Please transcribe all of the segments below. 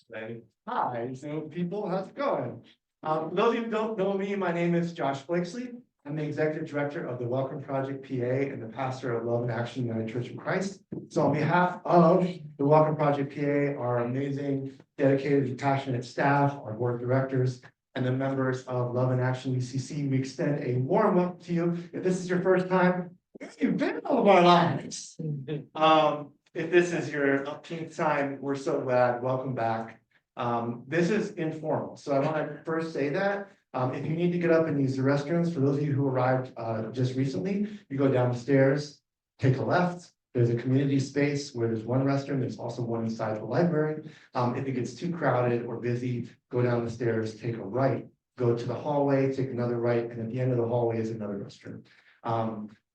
Say hi, so people, how's it going? For those of you who don't know me, my name is Josh Blakesley. I'm the executive director of the Welcome Project PA and the pastor of Love and Action United Church of Christ. So on behalf of the Welcome Project PA, our amazing, dedicated, and passionate staff, our board of directors, and the members of Love and Action UCC, we extend a warm welcome to you. If this is your first time, where have you been all of our lives? If this is your 15th time, we're so glad. Welcome back. This is informal, so I want to first say that if you need to get up and use the restrooms, for those of you who arrived just recently, you go down the stairs, take a left. There's a community space where there's one restroom. There's also one inside the library. If it gets too crowded or busy, go down the stairs, take a right, go to the hallway, take another right, and at the end of the hallway is another restroom.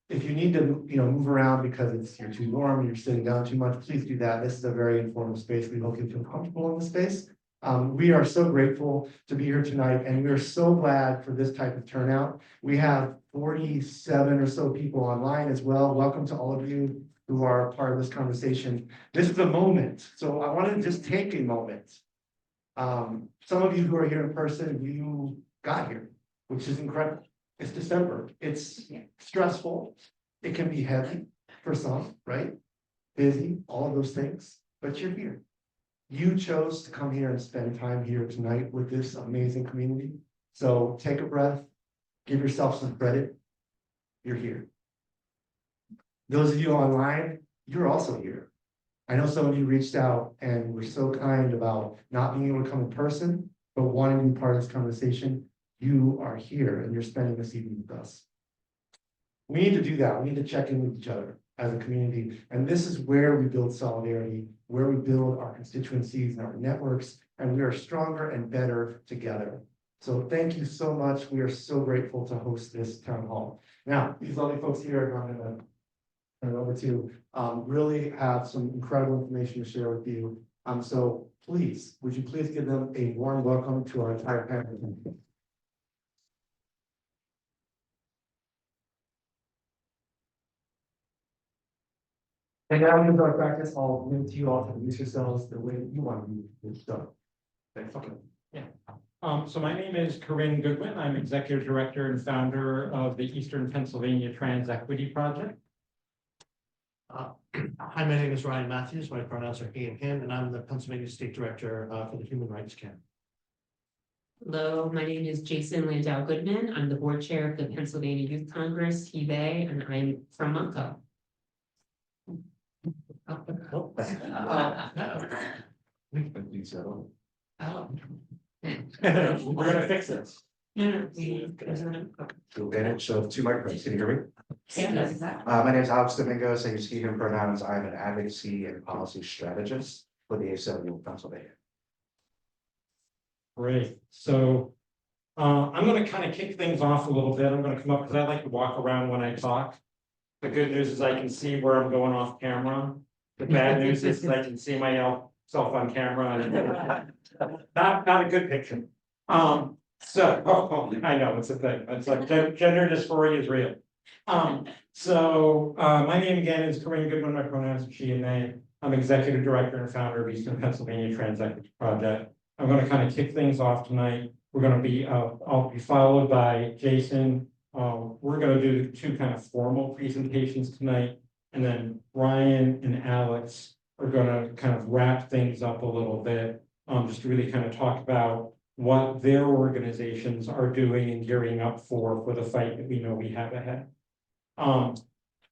If you need to, move around because you're too warm, you're sitting down too much, please do that. This is a very informal space. We hope you feel comfortable in the space. We are so grateful to be here tonight, and we are so glad for this type of turnout. We have 47 or so people online as well. Welcome to all of you who are part of this conversation. This is a moment, so I want to just take a moment. Some of you who are here in person, you got here, which is incredible. It's December. It's stressful. It can be heavy for some, right? Busy, all of those things, but you're here. You chose to come here and spend time here tonight with this amazing community. So take a breath, give yourself some credit. You're here. Those of you online, you're also here. I know some of you reached out and were so kind about not being able to come in person, but wanting to be part of this conversation. You are here and you're spending this evening with us. We need to do that. We need to check in with each other as a community. And this is where we build solidarity, where we build our constituencies and our networks, and we are stronger and better together. So thank you so much. We are so grateful to host this town hall. Now, these lovely folks here are going to turn it over to really have some incredible information to share with you. So please, would you please give them a warm welcome to our entire panel. And now in our practice, I'll limit you all to introduce yourselves the way you want to be done. Thanks. Okay. Yeah. So my name is Corinne Goodwin. I'm executive director and founder of the Eastern Pennsylvania Trans Equity Project. Hi, my name is Ryan Matthews. My pronouns are he and him, and I'm the Pennsylvania State Director for the Human Rights Camp. Hello, my name is Jason Landau Goodman. I'm the board chair of the Pennsylvania Youth Congress, HEBA, and I'm from Monco. We're gonna fix this. Advantage of two microphones. Can you hear me? Yeah, My name is Alex Domingos. I use he, him pronouns. I'm an advocacy and policy strategist for the ACLU of Pennsylvania. Great. So I'm going to kind of kick things off a little bit. I'm going to come up because I like to walk around when I talk. The good news is I can see where I'm going off camera. The bad news is I can see myself on camera, and not a good picture. I know it's a thing. It's like gender dysphoria is real. My name again is Corinne Goodwin. My pronouns are she and they. I'm executive director and founder of Eastern Pennsylvania Trans Equity Project. I'm going to kind of kick things off tonight. We're going to be, I'll be followed by Jason. We're going to do two kind of formal presentations tonight, and then Ryan and Alex are going to kind of wrap things up a little bit, just to really kind of talk about what their organizations are doing and gearing up for the fight that we know we have ahead.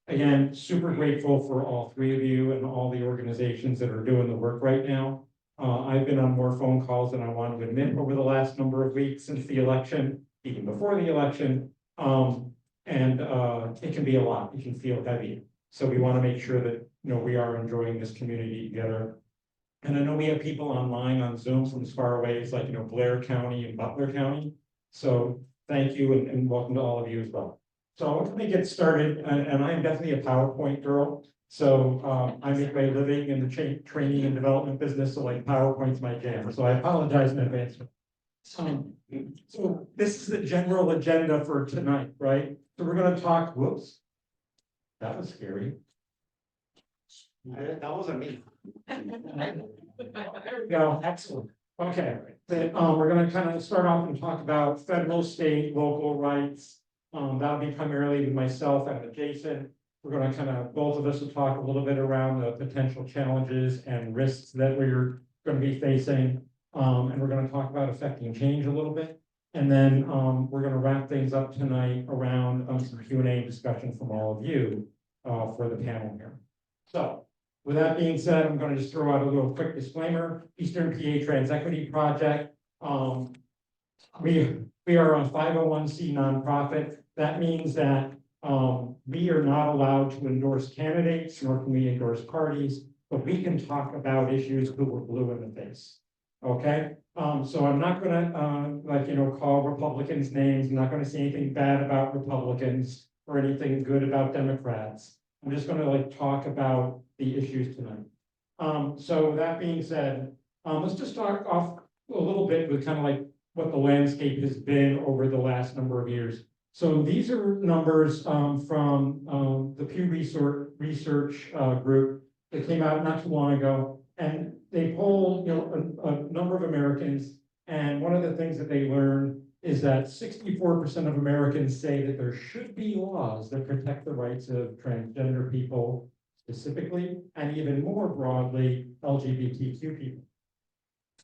Again, super grateful for all three of you and all the organizations that are doing the work right now. I've been on more phone calls than I want to admit over the last number of weeks since the election, even before the election. It can be a lot. It can feel heavy. So we want to make sure that we are enjoying this community together. And I know we have people online on Zoom from as far away as Blair County and Butler County. So thank you and welcome to all of you as well. So let me get started. And I'm definitely a PowerPoint girl. So I make my living in the training and development business. So like PowerPoint's my jam. So I apologize in advance. So this is the general agenda for tonight, right? So we're going to talk, whoops, that was scary. That wasn't me. we go. Excellent. Okay, then, we're gonna kind of start off and talk about federal, state, local rights. That'll be primarily with myself and with Jason. We're gonna kind of, both of us will talk a little bit around the potential challenges and risks that we're gonna be facing. And we're gonna talk about affecting change a little bit. And then, we're gonna wrap things up tonight around, some Q&A discussion from all of you, for the panel here. So, with that being said, I'm gonna just throw out a little quick disclaimer, Eastern PA Trans Equity Project. We are a 501c nonprofit. That means that we are not allowed to endorse candidates, nor can we endorse parties, but we can talk about issues till we're blue in the face. Okay, so I'm not gonna call Republicans names. I'm not gonna say anything bad about Republicans or anything good about Democrats. I'm just gonna talk about the issues tonight. So with that being said, let's just start off a little bit with kind of what the landscape has been over the last number of years. So these are numbers from the Pew Research Group that came out not too long ago, and they polled a number of Americans, and one of the things that they learned is that 64% of Americans say that there should be laws that protect the rights of transgender people specifically, and even more broadly, LGBTQ people.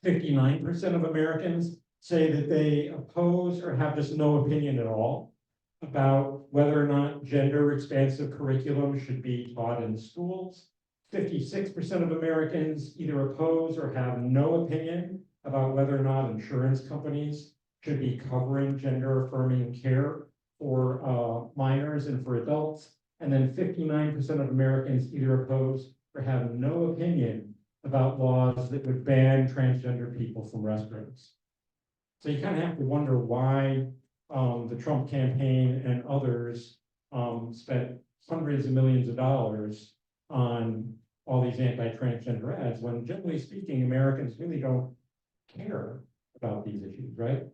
59% of Americans say that they oppose or have just no opinion at all about whether or not gender expansive curriculum should be taught in schools. 56% of Americans either oppose or have no opinion about whether or not insurance companies should be covering gender affirming care for minors and for adults. And then 59% of Americans either oppose or have no opinion about laws that would ban transgender people from restrooms. So you kind of have to wonder why the Trump campaign and others spent hundreds of millions of dollars on all these anti-transgender ads, when generally speaking, Americans really don't care about these issues, right?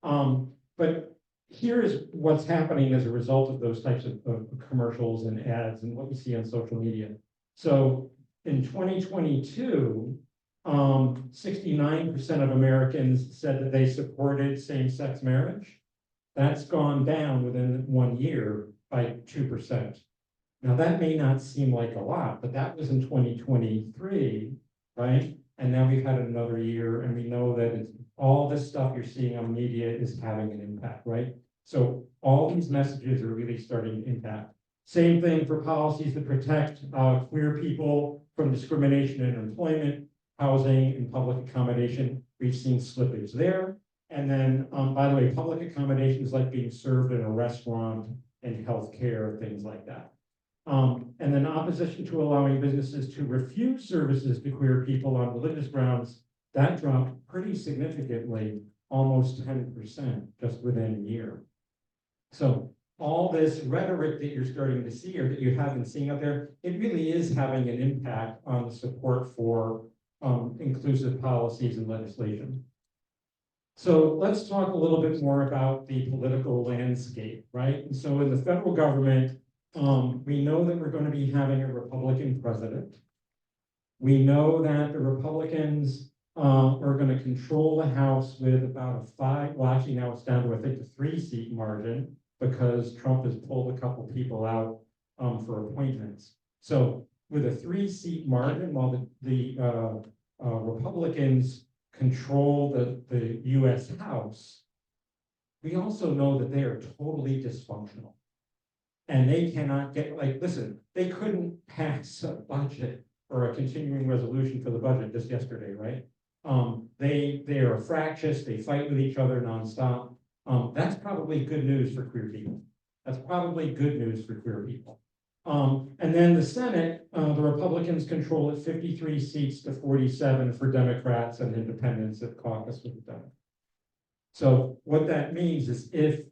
But here is what's happening as a result of those types of commercials and ads and what you see on social media. So in 2022, 69% of Americans said that they supported same-sex marriage. That's gone down within 1 year by 2%. Now that may not seem like a lot, but that was in 2023, right? And now we've had another year, and we know that it's all this stuff you're seeing on media is having an impact, right? So all these messages are really starting to impact. Same thing for policies that protect queer people from discrimination in employment, housing, and public accommodation. We've seen slippage there. And then, by the way, public accommodations like being served in a restaurant and healthcare, things like that. And then opposition to allowing businesses to refuse services to queer people on religious grounds, that dropped pretty significantly, almost 10% just within a year. So all this rhetoric that you're starting to see or that you have been seeing out there, it really is having an impact on the support for inclusive policies and legislation. So let's talk a little bit more about the political landscape, right? And so in the federal government, we know that we're going to be having a Republican president. We know that the Republicans are going to control the House with about a 5, well, actually now it's down to, I think, a 3-seat margin because Trump has pulled a couple people out for appointments. So with a 3-seat margin, while the Republicans control the US House, we also know that they are totally dysfunctional. And they cannot get, listen, they couldn't pass a budget or a continuing resolution for the budget just yesterday, right? They are fractious, they fight with each other nonstop. That's probably good news for queer people. That's probably good news for queer people. And then the Senate, the Republicans control it 53 seats to 47 for Democrats and independents that caucus with the Democrats. So what that means is if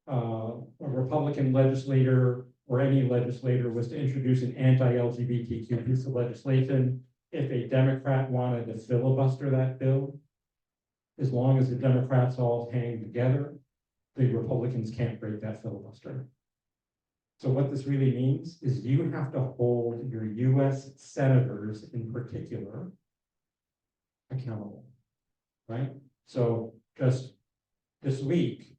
a Republican legislator or any legislator was to introduce an anti-LGBTQ piece of legislation, if a Democrat wanted to filibuster that bill, as long as the Democrats all hang together, the Republicans can't break that filibuster. So what this really means is you have to hold your US senators in particular accountable. Right? So just this week,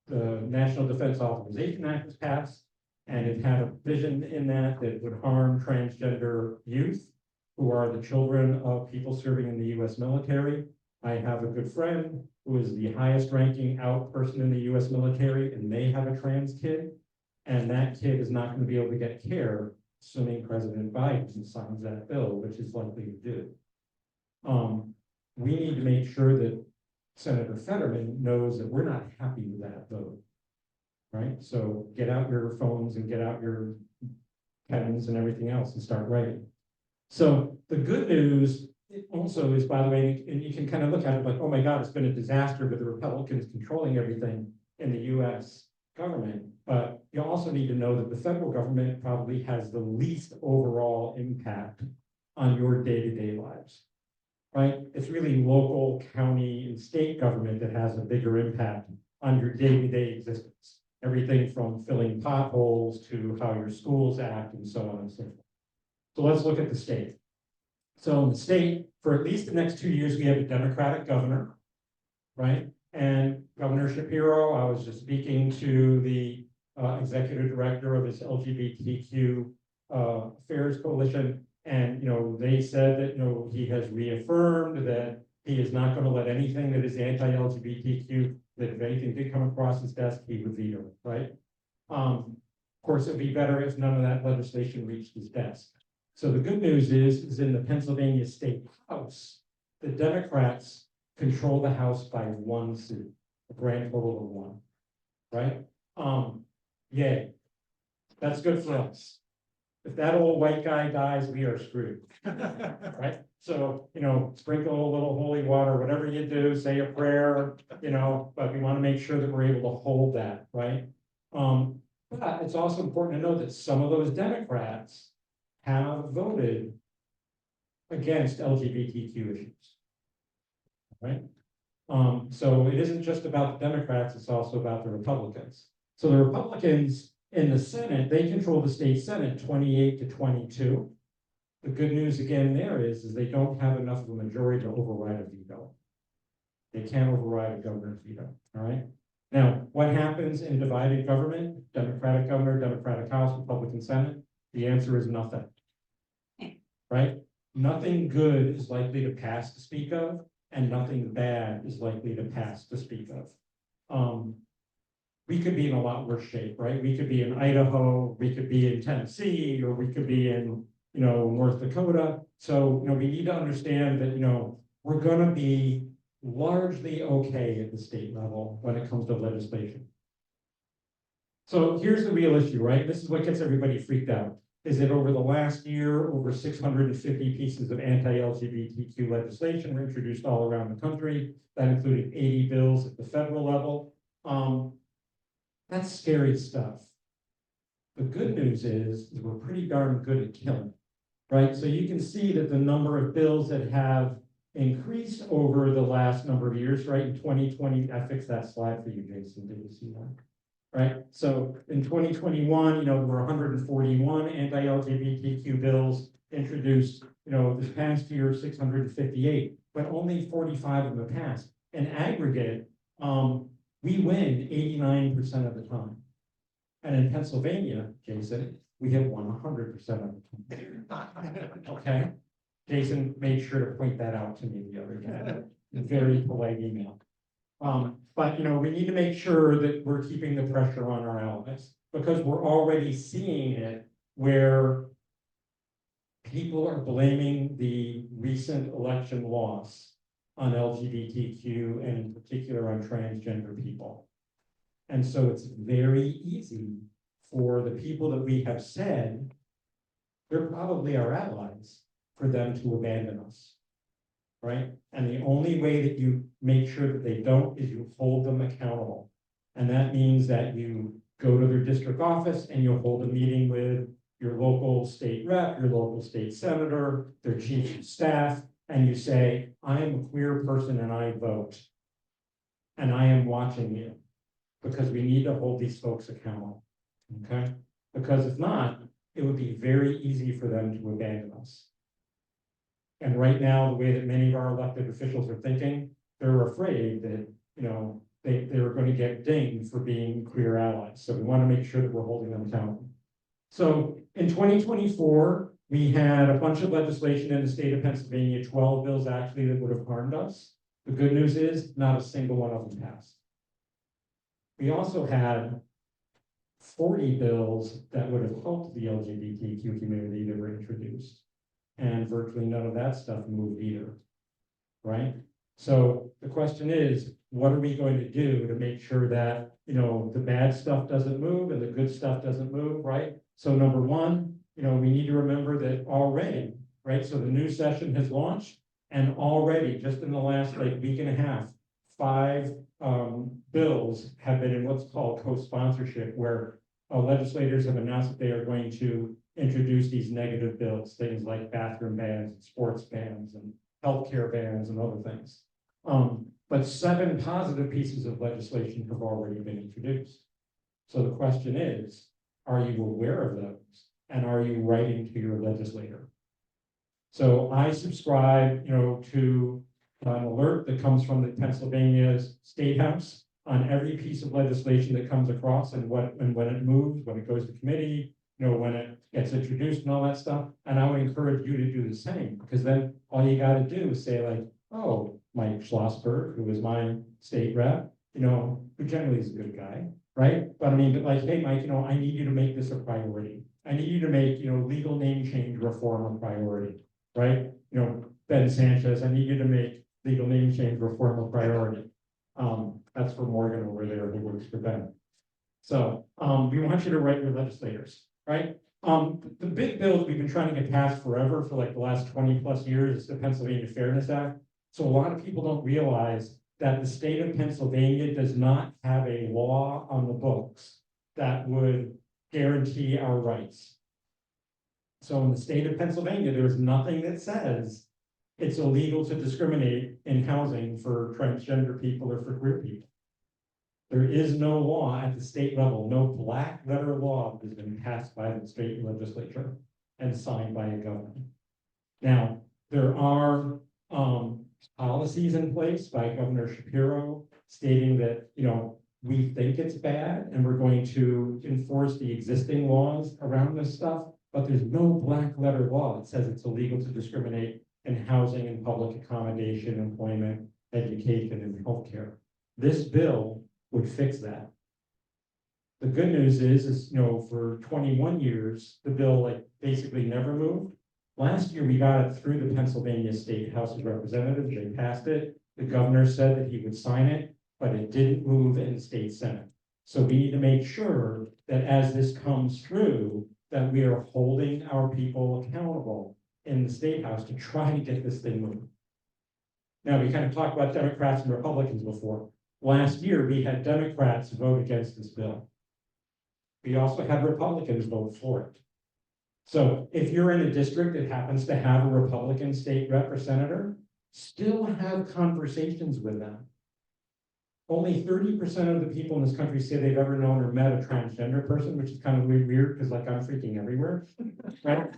the National Defense Authorization Act was passed, and it had a vision in that that would harm transgender youth who are the children of people serving in the US military. I have a good friend who is the highest ranking out person in the US military, and they have a trans kid. And that kid is not going to be able to get care, assuming President Biden signs that bill, which is likely to do. We need to make sure that Senator Fetterman knows that we're not happy with that vote. Right? So get out your phones and get out your pens and everything else and start writing. So the good news also is, by the way, and you can kind of look at it like, oh my God, it's been a disaster with the Republicans controlling everything in the US government. But you also need to know that the federal government probably has the least overall impact on your day-to-day lives. Right? It's really local, county, and state government that has a bigger impact on your day-to-day existence. Everything from filling potholes to how your schools act and so on and so forth. So let's look at the state. So in the state, for at least the next 2 years, we have a Democratic governor, right? And Governor Shapiro, I was just speaking to the executive director of this LGBTQ Affairs Coalition, and they said that he has reaffirmed that he is not going to let anything that is anti-LGBTQ, that if anything did come across his desk, he would veto it, right? Of course, it'd be better if none of that legislation reached his desk. So the good news is in the Pennsylvania State House, the Democrats control the House by 1 seat, a grand total of 1, right? Yay, that's good for us. If that old white guy dies, we are screwed, right? So, sprinkle a little holy water, whatever you do, say a prayer, but we want to make sure that we're able to hold that, right? But it's also important to know that some of those Democrats have voted against LGBTQ issues, right? So it isn't just about the Democrats, it's also about the Republicans. So the Republicans in the Senate, they control the state Senate 28-22. The good news again there is they don't have enough of a majority to override a veto. They can't override a governor's veto, all right? Now, what happens in divided government? Democratic governor, Democratic House, Republican Senate? The answer is nothing, right? Nothing good is likely to pass to speak of, and nothing bad is likely to pass to speak of. We could be in a lot worse shape, right? We could be in Idaho, we could be in Tennessee, or we could be in, North Dakota. So, we need to understand that, we're gonna be largely okay at the state level when it comes to legislation. So here's the real issue, right? This is what gets everybody freaked out, is that over the last year, over 650 pieces of anti-LGBTQ legislation were introduced all around the country. That included 80 bills at the federal level. That's scary stuff. The good news is we're pretty darn good at killing, right? So you can see that the number of bills that have increased over the last number of years, right? In 2020, I fixed that slide for you, Jason. Did you see that? Right? So in 2021, there were 141 anti-LGBTQ bills introduced. This past year, 658, but only 45 of them passed. In aggregate, we win 89% of the time. And in Pennsylvania, Jason, we have won 100% of the time. Okay? Jason made sure to point that out to me the other day. Very polite email. But we need to make sure that we're keeping the pressure on our allies, because we're already seeing it where people are blaming the recent election loss on LGBTQ and in particular on transgender people. And so it's very easy for the people that we have said, they're probably our allies, for them to abandon us, right? And the only way that you make sure that they don't is you hold them accountable. And that means that you go to their district office and you'll hold a meeting with your local state rep, your local state senator, their chief of staff, and you say, I am a queer person and I vote. And I am watching you, because we need to hold these folks accountable, okay? Because if not, it would be very easy for them to abandon us. And right now, the way that many of our elected officials are thinking, they're afraid that, they're going to get dinged for being queer allies. So we want to make sure that we're holding them accountable. So in 2024, we had a bunch of legislation in the state of Pennsylvania, 12 bills actually that would have harmed us. The good news is not a single one of them passed. We also had 40 bills that would have helped the LGBTQ community that were introduced. And virtually none of that stuff moved either, right? So the question is, what are we going to do to make sure that, the bad stuff doesn't move and the good stuff doesn't move, right? So number one, we need to remember that already, right? So the new session has launched and already just in the last week and a half, 5 bills have been in what's called co-sponsorship, where legislators have announced that they are going to introduce these negative bills, things like bathroom bans, and sports bans, and healthcare bans, and other things. But 7 positive pieces of legislation have already been introduced. So the question is, are you aware of those? And are you writing to your legislator? So I subscribe, to an alert that comes from the Pennsylvania State House on every piece of legislation that comes across and when it moves, when it goes to committee, when it gets introduced and all that stuff. And I would encourage you to do the same, because then all you got to do is say like, oh, Mike Schlossberg, who is my state rep, who generally is a good guy, right? But I mean, like, hey, Mike, I need you to make this a priority. I need you to make, legal name change reform a priority, right? Ben Sanchez, I need you to make legal name change reform a priority. That's for Morgan over there who works for Ben. So we want you to write your legislators, right? The big bills we've been trying to get passed forever for like the last 20 plus years is the Pennsylvania Fairness Act. So a lot of people don't realize that the state of Pennsylvania does not have a law on the books that would guarantee our rights. So in the state of Pennsylvania, there is nothing that says it's illegal to discriminate in housing for transgender people or for queer people. There is no law at the state level, no black letter law that has been passed by the state legislature and signed by a governor. Now, there are policies in place by Governor Shapiro stating that, we think it's bad and we're going to enforce the existing laws around this stuff, but there's no black letter law that says it's illegal to discriminate in housing and public accommodation, employment, education, and healthcare. This bill would fix that. The good news is, for 21 years, the bill basically never moved. Last year, we got it through the Pennsylvania State House of Representatives. They passed it. The governor said that he would sign it, but it didn't move in the state Senate. So we need to make sure that as this comes through, that we are holding our people accountable in the state house to try to get this thing moving. Now, we kind of talked about Democrats and Republicans before. Last year, we had Democrats vote against this bill. We also had Republicans vote for it. So if you're in a district that happens to have a Republican state rep or senator, still have conversations with them. Only 30% of the people in this country say they've ever known or met a transgender person, which is kind of weird because I'm freaking everywhere, right?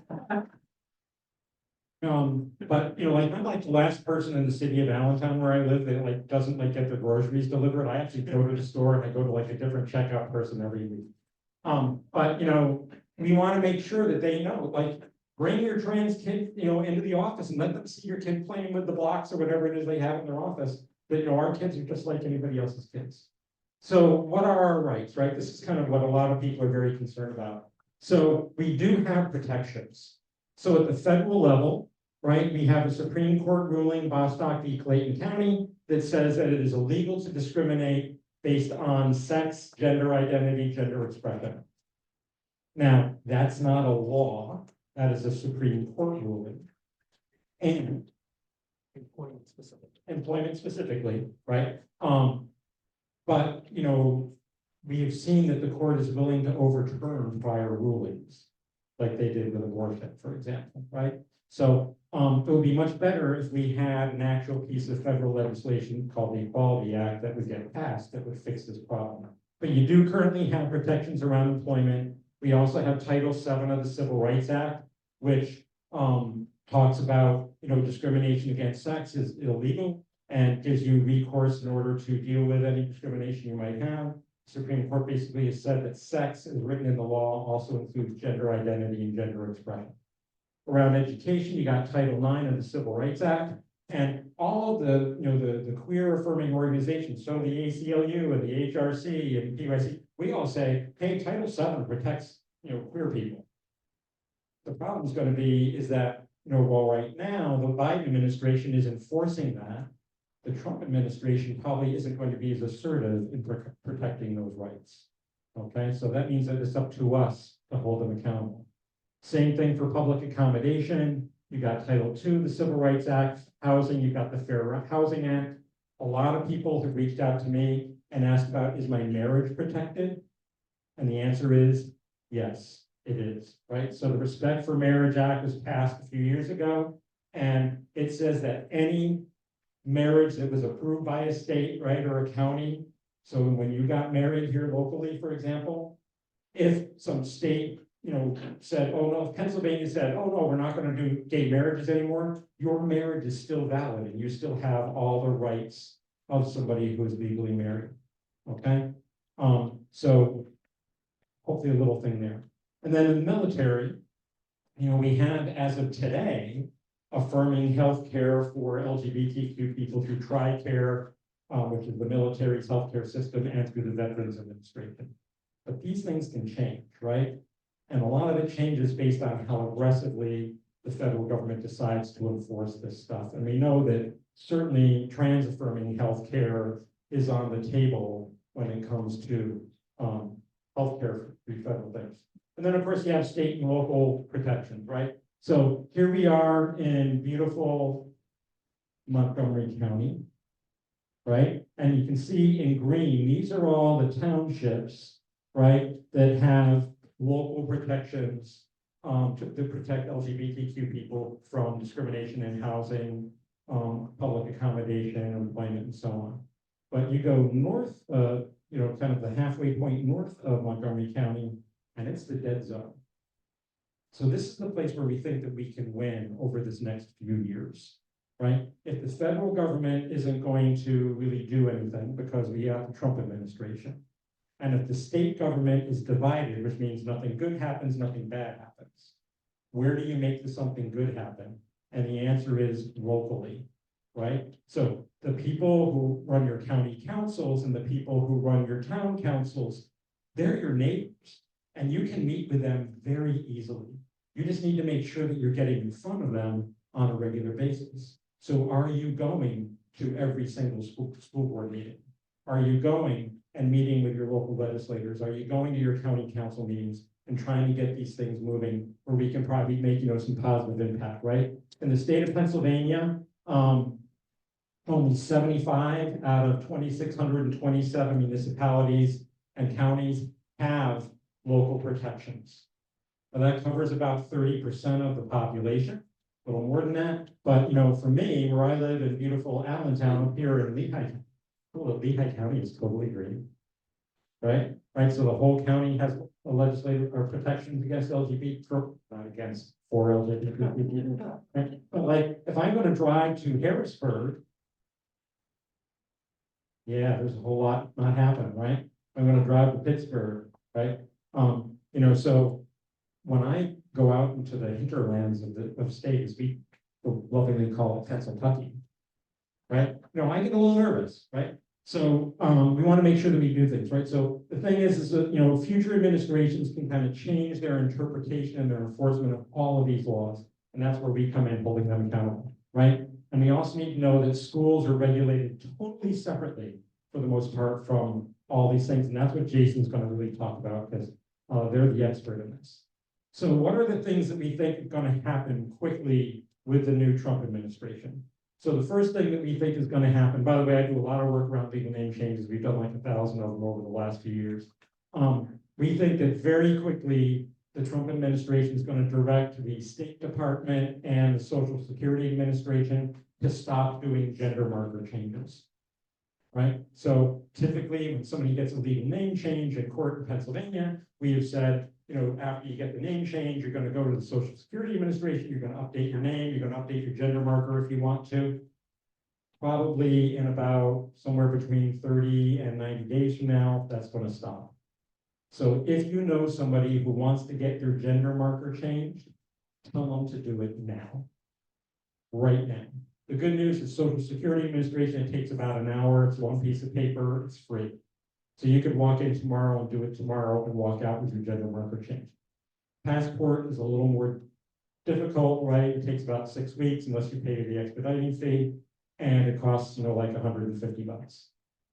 But I'm like the last person in the city of Allentown where I live that doesn't get their groceries delivered. I actually go to the store and I go to a different checkout person every week. But we want to make sure that they know, bring your trans kid, into the office and let them see your kid playing with the blocks or whatever it is they have in their office. That our kids are just like anybody else's kids. So what are our rights, right? This is kind of what a lot of people are very concerned about. So we do have protections. So at the federal level, right, we have a Supreme Court ruling, Bostock v. Clayton County, that says that it is illegal to discriminate based on sex, gender identity, gender expression. Now, that's not a law, that is a Supreme Court ruling. And employment specifically, right? But we have seen that the court is willing to overturn prior rulings, like they did with abortion, for example, right? So it would be much better if we had an actual piece of federal legislation called the Equality Act that would get passed that would fix this problem. But you do currently have protections around employment. We also have Title VII of the Civil Rights Act, which talks about, discrimination against sex is illegal and gives you recourse in order to deal with any discrimination you might have. Supreme Court basically has said that sex, as written in the law, also includes gender identity and gender expression. Around education, you got Title IX of the Civil Rights Act, and all of the queer affirming organizations, so the ACLU and the HRC and PYC, we all say, hey, Title VII protects, queer people. The problem is going to be is that, while right now the Biden administration is enforcing that, the Trump administration probably isn't going to be as assertive in protecting those rights. Okay, so that means that it's up to us to hold them accountable. Same thing for public accommodation. You got Title II, the Civil Rights Act, housing, you've got the Fair Housing Act. A lot of people have reached out to me and asked about, is my marriage protected? And the answer is yes, it is, right? So the Respect for Marriage Act was passed a few years ago, and it says that any marriage that was approved by a state, right, or a county. So when you got married here locally, for example, if some state, said, oh no, if Pennsylvania said, oh no, we're not going to do gay marriages anymore, your marriage is still valid and you still have all the rights of somebody who is legally married. Okay, so hopefully a little thing there. And then in the military, we have, as of today, affirming healthcare for LGBTQ people through TRICARE, which is the military's healthcare system, and through the Veterans Administration. But these things can change, right? And a lot of it changes based on how aggressively the federal government decides to enforce this stuff. And we know that certainly trans-affirming healthcare is on the table when it comes to healthcare through federal things. And then, of course, you have state and local protections, right? So here we are in beautiful Montgomery County, right? And you can see in green, these are all the townships, right, that have local protections to protect LGBTQ people from discrimination in housing, public accommodation, employment, and so on. But you go north, kind of the halfway point north of Montgomery County, and it's the dead zone. So this is the place where we think that we can win over this next few years, right? If the federal government isn't going to really do anything because we have the Trump administration, and if the state government is divided, which means nothing good happens, nothing bad happens, where do you make something good happen? And the answer is locally, right? So the people who run your county councils and the people who run your town councils, they're your neighbors, and you can meet with them very easily. You just need to make sure that you're getting in front of them on a regular basis. So are you going to every single school board meeting? Are you going and meeting with your local legislators? Are you going to your county council meetings and trying to get these things moving where we can probably make, some positive impact, right? In the state of Pennsylvania, only 75 out of 2,627 municipalities and counties have local protections. Now that covers about 30% of the population, a little more than that. But, for me, where I live in beautiful Allentown here in Lehigh, Lehigh County is totally green, right? Right, so the whole county has a legislative or protections against LGBT, not against, for LGBT, right? But like, if I'm going to drive to Harrisburg, yeah, there's a whole lot not happening, right? I'm going to drive to Pittsburgh, right? So when I go out into the hinterlands of states, we lovingly call it Pennsylvania, right? I get a little nervous, right? So we want to make sure that we do things, right? So the thing is that, future administrations can kind of change their interpretation and their enforcement of all of these laws. And that's where we come in, holding them accountable, right? And we also need to know that schools are regulated totally separately for the most part from all these things. And that's what Jason's going to really talk about because they're the expert in this. So what are the things that we think are going to happen quickly with the new Trump administration? So the first thing that we think is going to happen, by the way, I do a lot of work around legal name changes. We've done like 1,000 of them over the last few years. We think that very quickly, the Trump administration is going to direct the State Department and the Social Security Administration to stop doing gender marker changes. right? So typically, when somebody gets a legal name change in court in Pennsylvania, we have said, you know, after you get the name change, you're gonna go to the Social Security Administration, you're gonna update your name, you're gonna update your gender marker if you want to. Probably in about somewhere between 30 and 90 days from now, that's gonna stop. So if you know somebody who wants to get your gender marker changed, tell them to do it now. Right now. The good news is Social Security Administration, it takes about an hour, it's one piece of paper, it's free. So you could walk in tomorrow and do it tomorrow and walk out with your gender marker changed. Passport is a little more difficult, right? It takes about 6 weeks unless you pay the expediting fee, and it costs, you know, like $150.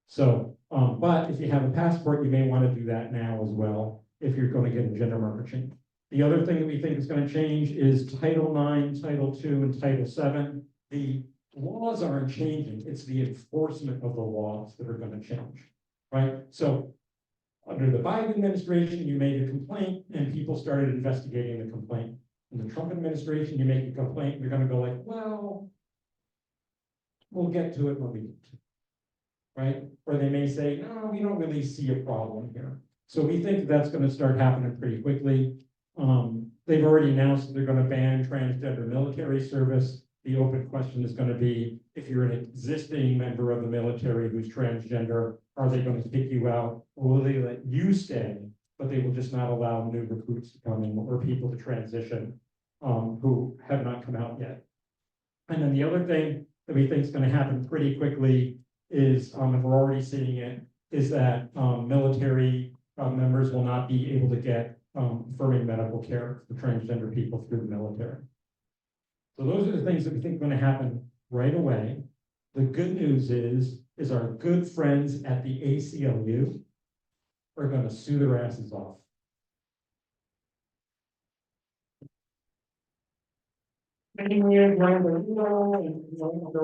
So, but if you have a passport, you may want to do that now as well, if you're going to get a gender marker change. The other thing that we think is going to change is Title IX, Title II, and Title VII. The laws aren't changing, it's the enforcement of the laws that are going to change, right? So under the Biden administration, you made a complaint and people started investigating the complaint. In the Trump administration, you make a complaint, you're gonna go like, well, we'll get to it when we get to it, right? Or they may say, no, we don't really see a problem here. So we think that's gonna start happening pretty quickly. They've already announced that they're gonna ban transgender military service. The open question is gonna be, if you're an existing member of the military who's transgender, are they gonna kick you out? Or will they let you stay, but they will just not allow new recruits to come in or people to transition who have not come out yet? And then the other thing that we think is gonna happen pretty quickly is, and we're already seeing it, is that military members will not be able to get affirming medical care for transgender people through the military. So those are the things that we think are gonna happen right away. The good news is our good friends at the ACLU are gonna sue their asses off. And they're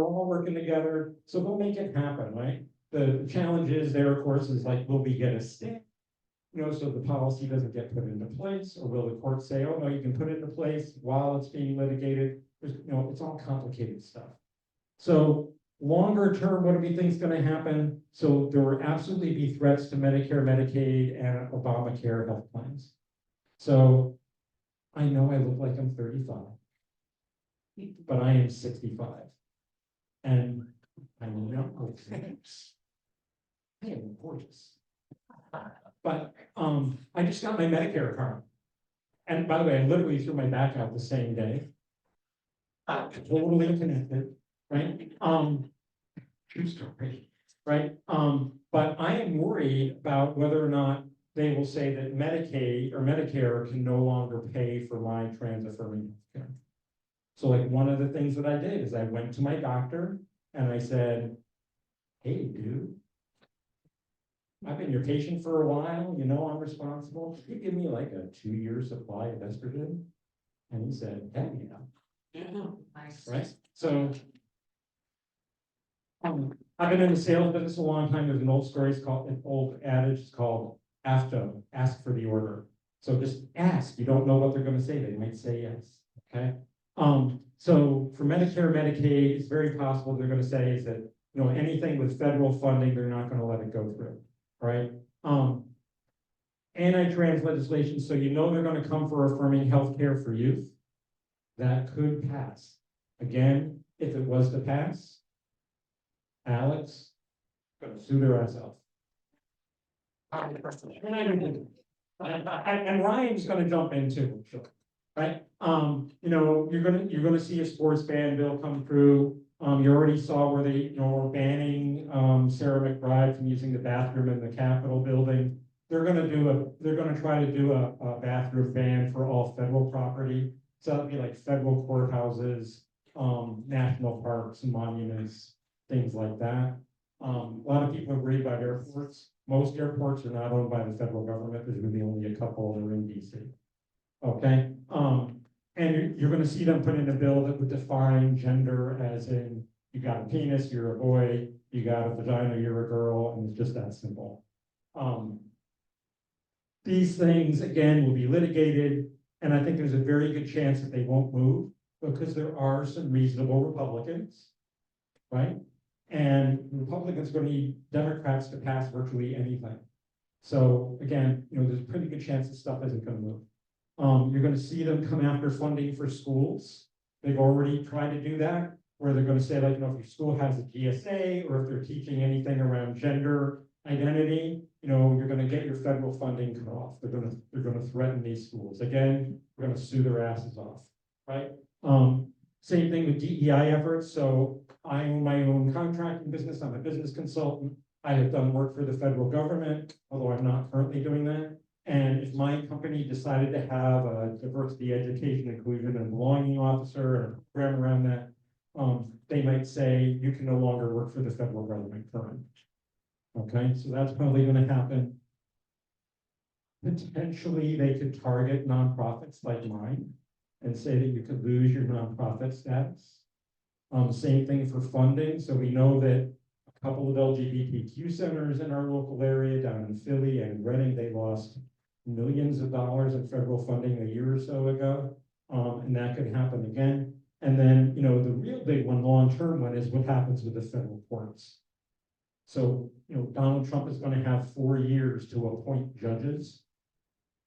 all working together, so they'll make it happen, right? The challenge is there, of course, is like, will we get a stay? You know, so the policy doesn't get put into place, or will the court say, oh, no, you can put it into place while it's being litigated? There's, you know, it's all complicated stuff. So longer term, what do we think is going to happen? So there will absolutely be threats to Medicare, Medicaid, and Obamacare health plans. So I know I look like I'm 35, but I am 65. And I know things. I am gorgeous. But I just got my Medicare card. And by the way, I literally threw my back out the same day. Totally connected, right? True story, right? But I am worried about whether or not they will say that Medicaid or Medicare can no longer pay for my trans affirming healthcare. So like one of the things that I did is I went to my doctor and I said, hey, dude, I've been your patient for a while, you know I'm responsible. Can you give me like a 2-year supply of estrogen? And he said, heck yeah. Right? So I've been in the sales business a long time. There's an old story, it's called an old adage, it's called AFTO, ask for the order. So just ask. You don't know what they're going to say. They might say yes. Okay. So for Medicare, Medicaid, it's very possible they're going to say is that, you know, anything with federal funding, they're not going to let it go through. Right? Anti-trans legislation, so you know they're going to come for affirming health care for youth. That could pass. Again, if it was to pass, Alex, going to sue their ass off. And Ryan's going to jump in too, sure. Right? You know, you're gonna see a sports ban bill come through. You already saw where they, you know, were banning Sarah McBride from using the bathroom in the Capitol building. They're gonna try to do a bathroom ban for all federal property. So that'd be like federal courthouses, national parks and monuments, things like that. A lot of people are worried about airports. Most airports are not owned by the federal government. There's really only a couple that are in DC. Okay, and you're going to see them put in a bill that would define gender as in you got a penis, you're a boy, you got a vagina, you're a girl, and it's just that simple. These things, again, will be litigated, and I think there's a very good chance that they won't move because there are some reasonable Republicans, right? And Republicans are gonna need Democrats to pass virtually anything. So again, there's a pretty good chance this stuff isn't gonna move. You're gonna see them come after funding for schools. They've already tried to do that, where they're gonna say, like, if your school has a GSA, or if they're teaching anything around gender identity, you're gonna get your federal funding cut off. They're gonna threaten these schools. Again, we're gonna sue their asses off, right? Same thing with DEI efforts. So I own my own contracting business. I'm a business consultant. I have done work for the federal government, although I'm not currently doing that. And if my company decided to have a diversity, education, inclusion, and belonging officer and a program around that, they might say you can no longer work for the federal government currently. Okay, so that's probably going to happen. Potentially, they could target nonprofits like mine and say that you could lose your nonprofit status. Same thing for funding. So we know that a couple of LGBTQ centers in our local area down in Philly and Reading, they lost millions of dollars in federal funding a year or so ago. And that could happen again. And then, the real big one, long-term one, is what happens with the federal courts. So, Donald Trump is going to have 4 years to appoint judges.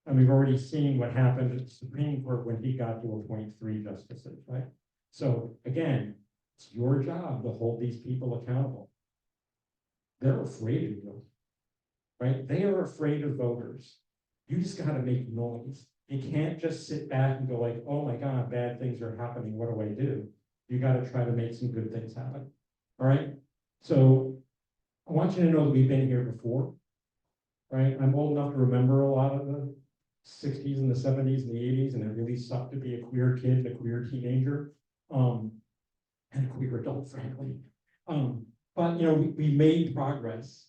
And we've already seen what happened at the Supreme Court when he got to appoint 3 justices, right? So again, it's your job to hold these people accountable. They're afraid of you, right? They are afraid of voters. You just got to make noise. You can't just sit back and go like, oh my God, bad things are happening. What do I do? You got to try to make some good things happen. All right. So I want you to know that we've been here before, right? I'm old enough to remember a lot of the 60s and the 70s and the 80s, and it really sucked to be a queer kid and a queer teenager, and a queer adult, frankly. But we made progress.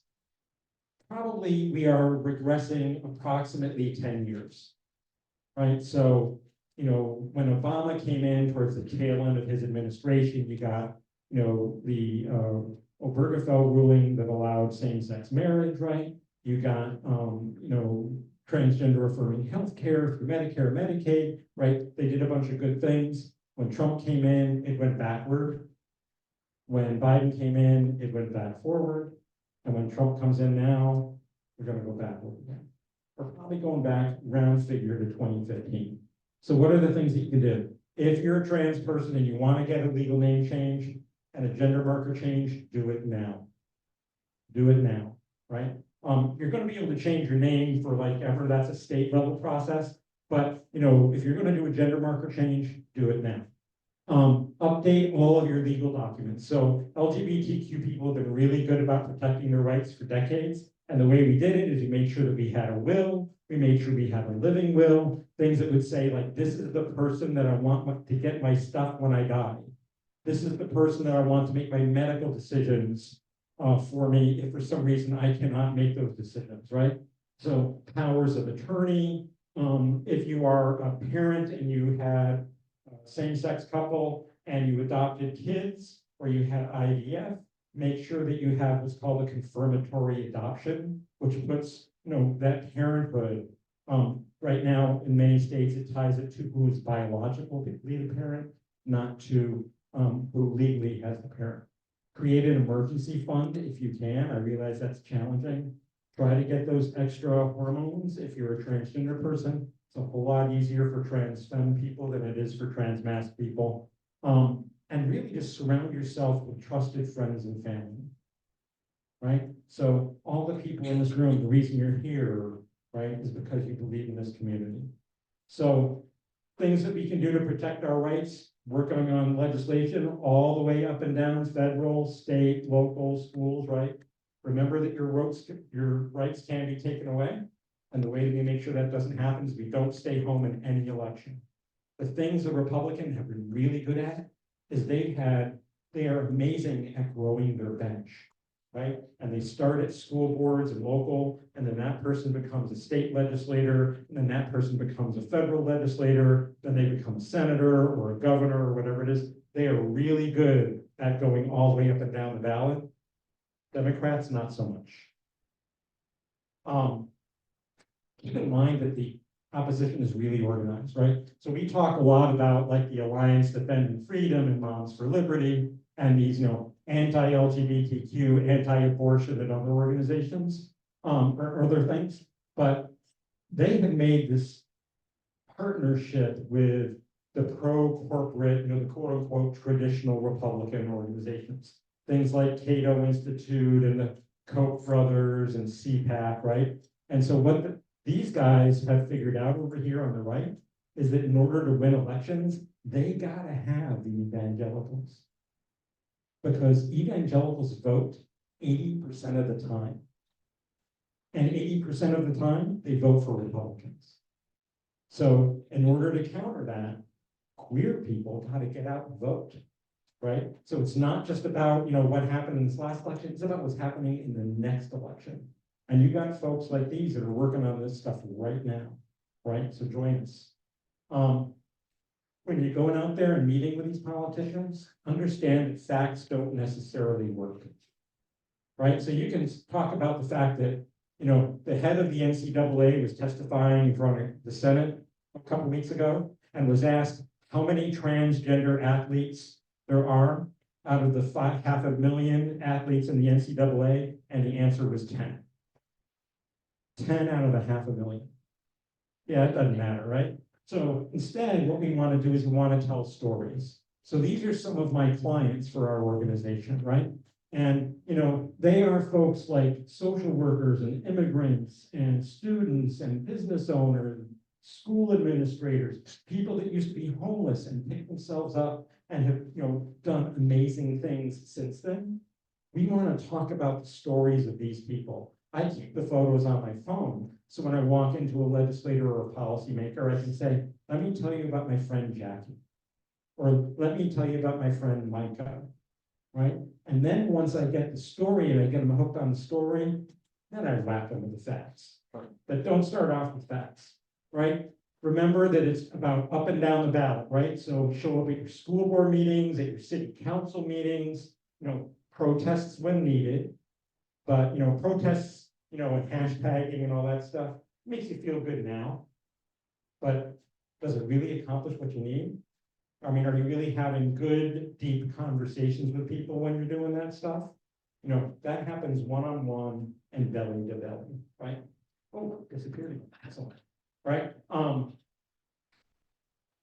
Probably we are regressing approximately 10 years, right? So, when Obama came in towards the tail end of his administration, you got, the Obergefell ruling that allowed same-sex marriage, right? You got, transgender affirming healthcare through Medicare, Medicaid, right? They did a bunch of good things. When Trump came in, it went backward. When Biden came in, it went back forward. And when Trump comes in now, we're going to go backward again. We're probably going back round figure to 2015. So what are the things that you can do? If you're a trans person and you want to get a legal name change and a gender marker change, do it now. Do it now, right? You're going to be able to change your name for like ever. That's a state level process. But if you're going to do a gender marker change, do it now. Update all of your legal documents. So LGBTQ people have been really good about protecting their rights for decades. And the way we did it is we made sure that we had a will. We made sure we had a living will. Things that would say like, this is the person that I want to get my stuff when I die. This is the person that I want to make my medical decisions for me if for some reason I cannot make those decisions, right? So powers of attorney, if you are a parent and you had a same-sex couple and you adopted kids or you had IVF, make sure that you have what's called a confirmatory adoption, which puts, that parenthood, right now in many states, it ties it to who is biologically the parent, not to who legally has the parent. Create an emergency fund if you can. I realize that's challenging. Try to get those extra hormones if you're a transgender person. It's a whole lot easier for trans femme people than it is for trans masc people. And really just surround yourself with trusted friends and family, right? So all the people in this room, the reason you're here, right, is because you believe in this community. So things that we can do to protect our rights, working on legislation all the way up and down, federal, state, local, schools, right? Remember that your rights can be taken away. And the way that we make sure that doesn't happen is we don't stay home in any election. The things the Republicans have been really good at is they are amazing at growing their bench, right? And they start at school boards and local, and then that person becomes a state legislator, and then that person becomes a federal legislator, then they become a senator or a governor or whatever it is. They are really good at going all the way up and down the ballot. Democrats, not so much. Keep in mind that the opposition is really organized, right? So we talk a lot about like the Alliance Defending Freedom and Moms for Liberty. and these, anti-LGBTQ, anti-abortion and other organizations, or other things, but they have made this partnership with the pro-corporate, the quote-unquote traditional Republican organizations. Things like Cato Institute and the Koch brothers and CPAC, right? And so what these guys have figured out over here on the right is that in order to win elections, they gotta have the evangelicals. Because evangelicals vote 80% of the time. And 80% of the time, they vote for Republicans. So in order to counter that, queer people gotta get out and vote, right? So it's not just about, what happened in this last election, it's about what's happening in the next election. And you got folks like these that are working on this stuff right now, right? So join us. When you're going out there and meeting with these politicians, understand that facts don't necessarily work. Right? So you can talk about the fact that, the head of the NCAA was testifying in front of the Senate a couple weeks ago and was asked how many transgender athletes there are out of the 500,000 athletes in the NCAA, and the answer was 10. 10 out of the 500,000. Yeah, it doesn't matter, right? So instead, what we want to do is we want to tell stories. So these are some of my clients for our organization, right? And, they are folks like social workers and immigrants and students and business owners, school administrators, people that used to be homeless and picked themselves up and have, done amazing things since then. We want to talk about the stories of these people. I keep the photos on my phone, so when I walk into a legislator or a policymaker, I can say, let me tell you about my friend Jackie, or let me tell you about my friend Micah, right? And then once I get the story and I get them hooked on the story, then I wrap them with the facts. But don't start off with facts, right? Remember that it's about up and down the ballot, right? So show up at your school board meetings, at your city council meetings, protests when needed. But, protests, and hashtagging and all that stuff makes you feel good now. But does it really accomplish what you need? I mean, are you really having good, deep conversations with people when you're doing that stuff? That happens one-on-one and belly to belly, right? Oh, disappeared. Excellent. Right?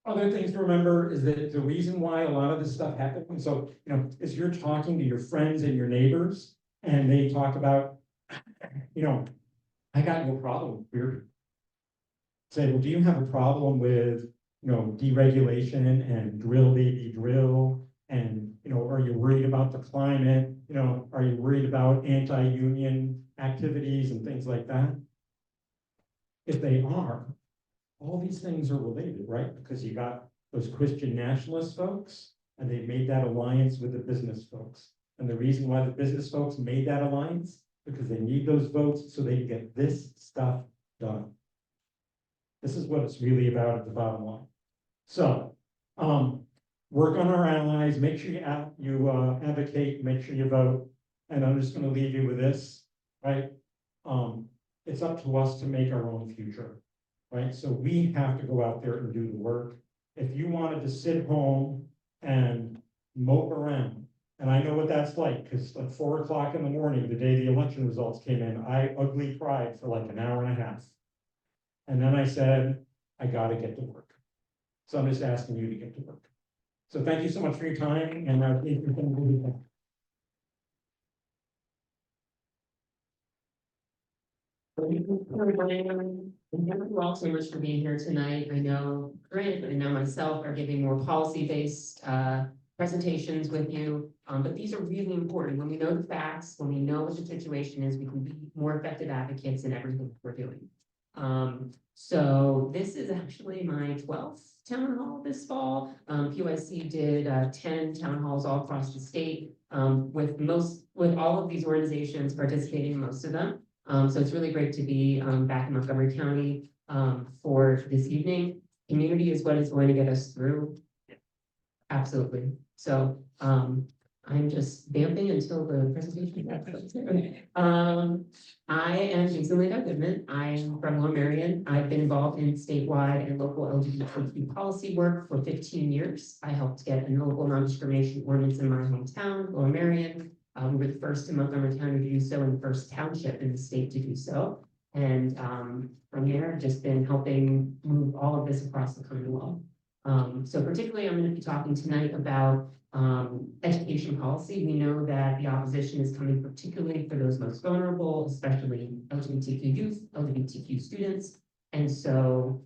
Other things to remember is that the reason why a lot of this stuff happens, so, is you're talking to your friends and your neighbors, and they talk about, I got no problem with queer people. Say, well, do you have a problem with, deregulation and drill baby drill? And, are you worried about the climate? Are you worried about anti-union activities and things like that? If they are, all these things are related, right? Because you got those Christian nationalist folks, and they made that alliance with the business folks. And the reason why the business folks made that alliance, because they need those votes so they can get this stuff done. This is what it's really about at the bottom line. So, work on our allies, make sure you advocate, make sure you vote. And I'm just gonna leave you with this, right? It's up to us to make our own future, right? So we have to go out there and do the work. If you wanted to sit home and mope around, and I know what that's like, because at 4 o'clock in the morning, the day the election results came in, I ugly cried for like an hour and a half. And then I said, I gotta get to work. So I'm just asking you to get to work. So thank you so much for your time, and I think you're going to be back. Thank you all so much for being here tonight. I know Grant and now myself are giving more policy-based presentations with you. But these are really important. When we know the facts, when we know what the situation is, we can be more effective advocates in everything we're doing. So this is actually my 12th town hall this fall. PYC did 10 town halls all across the state, with all of these organizations participating in most of them. So it's really great to be back in Montgomery County for this evening. Community is what is going to get us through. Absolutely. So I'm just vamping until the presentation. Okay. I am Jason Goodman. I'm from Lower Merion. I've been involved in statewide and local LGBTQ policy work for 15 years. I helped get a local non-discrimination ordinance in my hometown, Lower Merion. We were the first in Montgomery County to do so and the first township in the state to do so. And from there, I've just been helping move all of this across the Commonwealth. So particularly, I'm going to be talking tonight about education policy. We know that the opposition is coming particularly for those most vulnerable, especially LGBTQ youth, LGBTQ students. And so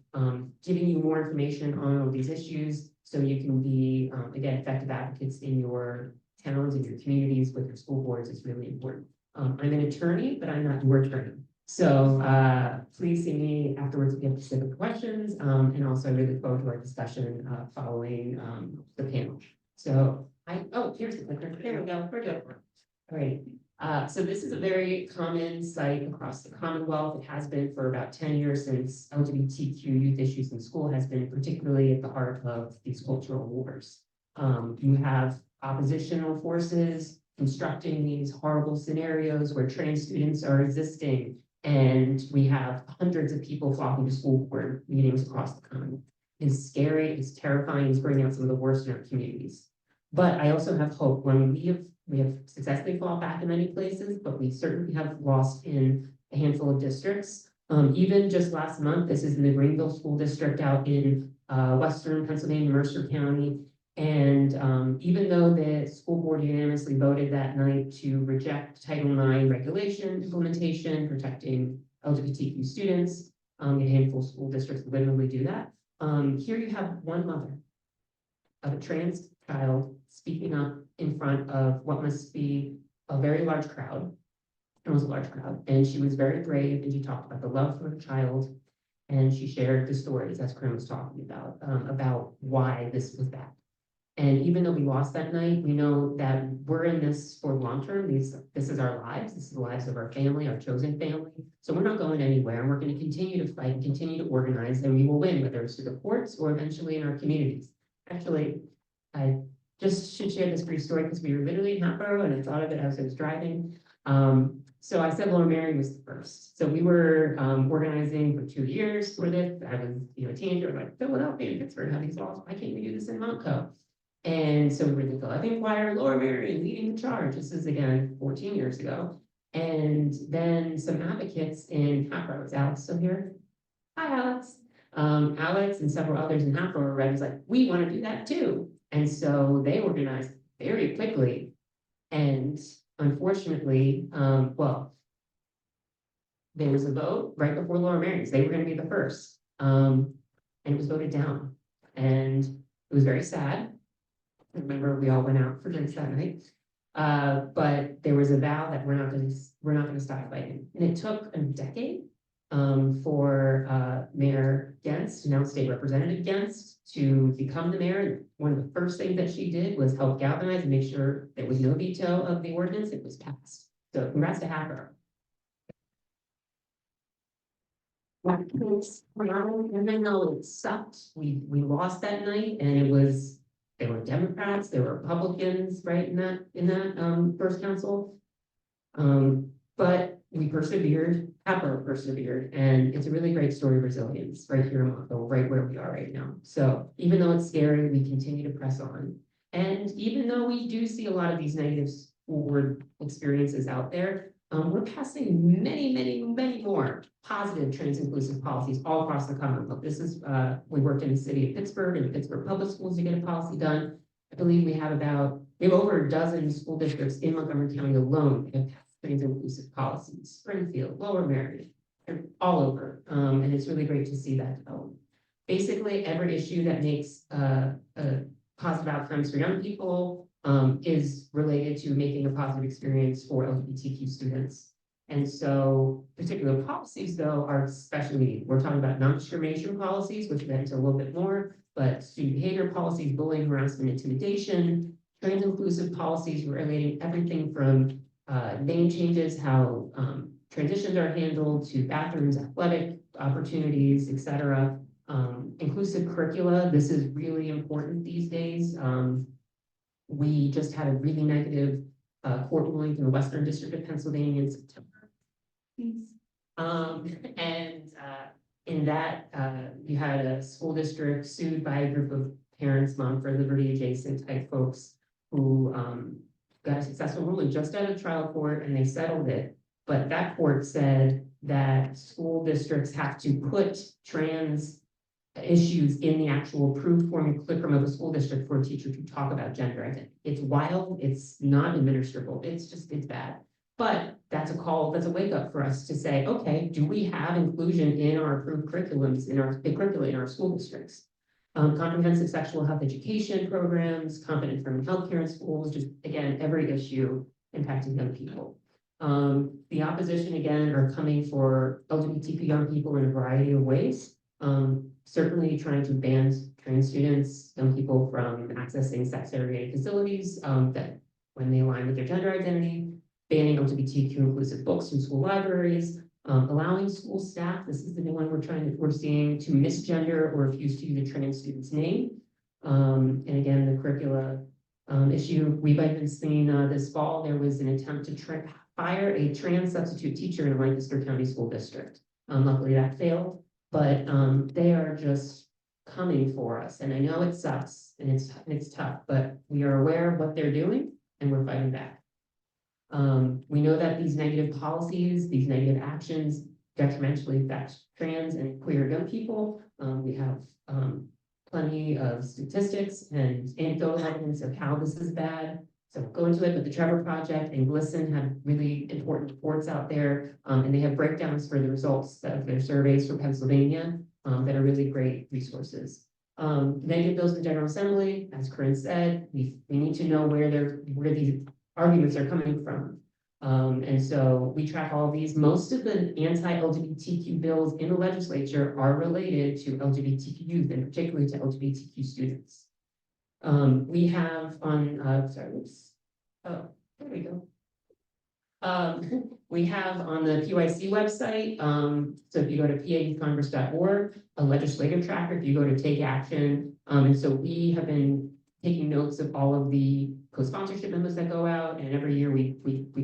giving you more information on all these issues so you can be, again, effective advocates in your towns and your communities with your school boards is really important. I'm an attorney, but I'm not your attorney. So please see me afterwards if you have specific questions. And also I really look forward to our discussion following the panel. So here's the clicker. There we go. We're good. All right. So this is a very common site across the Commonwealth. It has been for about 10 years since LGBTQ youth issues in school has been particularly at the heart of these cultural wars. You have oppositional forces constructing these horrible scenarios where trans students are resisting, and we have hundreds of people flocking to school board meetings across the Commonwealth. It's scary, it's terrifying, it's bringing out some of the worst in our communities. But I also have hope. When we have successfully fought back in many places, but we certainly have lost in a handful of districts. Even just last month, this is in the Greenville School District out in Western Pennsylvania, Mercer County. And even though the school board unanimously voted that night to reject Title IX regulation implementation, protecting LGBTQ students, a handful of school districts literally do that. Here you have one mother of a trans child speaking up in front of what must be a very large crowd. It was a large crowd, and she was very brave, and she talked about the love for her child, and she shared the stories, as Corinne was talking about why this was bad. And even though we lost that night, we know that we're in this for long term. This is our lives. This is the lives of our family, our chosen family. So we're not going anywhere, and we're going to continue to fight and continue to organize, and we will win, whether it's through the courts or eventually in our communities. Actually, I just should share this brief story because we were literally in Hatboro, and I thought of it as I was driving. So I said Lower Merion was the first. So we were organizing for 2 years for this. I was, a teenager, like Philadelphia and Pittsburgh have these laws. Why can't we do this in Montco? And so we were the Philadelphia Choir, Lower Merion leading the charge. This is again 14 years ago. And then some advocates in Hatboro. Is Alex still here? Hi, Alex. Alex and several others in Hatboro read was like, we want to do that too. And so they organized very quickly. And unfortunately, there was a vote right before Lower Merion. They were going to be the first. And it was voted down. And it was very sad. I remember we all went out for drinks that night. But there was a vow that we're not going to stop fighting. And it took a decade for Mayor Gens, now State Representative Gens, to become the mayor. And one of the first things that she did was help galvanize and make sure there was no veto of the ordinance. It was passed. So congrats to Hatboro. And I know it sucked. We lost that night, and there were Democrats, there were Republicans, right, in that first council. But we persevered, Hatboro persevered, and it's a really great story of resilience right here in Montco, right where we are right now. So even though it's scary, we continue to press on. And even though we do see a lot of these negative school experiences out there, we're passing many more positive trans inclusive policies all across the Commonwealth. This is, we worked in the city of Pittsburgh and the Pittsburgh Public Schools to get a policy done. I believe we have over a dozen school districts in Montgomery County alone that have passed trans inclusive policies. Springfield, Lower Merion, they're all over. And it's really great to see that develop. Basically, every issue that makes positive outcomes for young people is related to making a positive experience for LGBTQ students. And so particular policies, though, are especially needed. We're talking about non-discrimination policies, which we'll get into a little bit more, but student behavior policies, bullying, harassment, intimidation, trans inclusive policies relating everything from name changes, how transitions are handled, to bathrooms, athletic opportunities, etc. Inclusive curricula, this is really important these days. We just had a really negative court ruling from the Western District of Pennsylvania in September. Please. And in that, you had a school district sued by a group of parents, Mom for Liberty adjacent type folks who got a successful ruling just out of trial court and they settled it. But that court said that school districts have to put trans issues in the actual approved form and curriculum of a school district for a teacher to talk about gender identity. It's wild, it's not administrable, it's bad. But that's a call, that's a wake up for us to say, okay, do we have inclusion in our approved curriculums, in our curricula in our school districts? Comprehensive sexual health education programs, competent informed healthcare in schools, just again, every issue impacting young people. The opposition again are coming for LGBTQ young people in a variety of ways. Certainly trying to ban trans students, young people from accessing sex segregated facilities that when they align with their gender identity, banning LGBTQ inclusive books from school libraries, allowing school staff, this is the new one we're seeing, to misgender or refuse to use a trans student's name. And again, the curricula issue, we've even seen this fall, there was an attempt to fire a trans substitute teacher in Lancaster County School District. Luckily that failed, but they are just coming for us. And I know it sucks and it's tough, but we are aware of what they're doing and we're fighting back. We know that these negative policies, these negative actions detrimentally affect trans and queer young people. We have plenty of statistics and anecdotal evidence of how this is bad. So we'll go into it, but the Trevor Project and GLSEN have really important reports out there, and they have breakdowns for the results of their surveys for Pennsylvania that are really great resources. Negative bills in the General Assembly, as Corinne said, we need to know where these arguments are coming from. And so we track all of these. Most of the anti-LGBTQ bills in the legislature are related to LGBTQ youth and particularly to LGBTQ students. We have on, sorry, oops. Oh, there we go. We have on the PYC website, so if you go to payouthcongress.org, a legislative tracker, if you go to take action. And so we have been taking notes of all of the co-sponsorship memos that go out, and every year we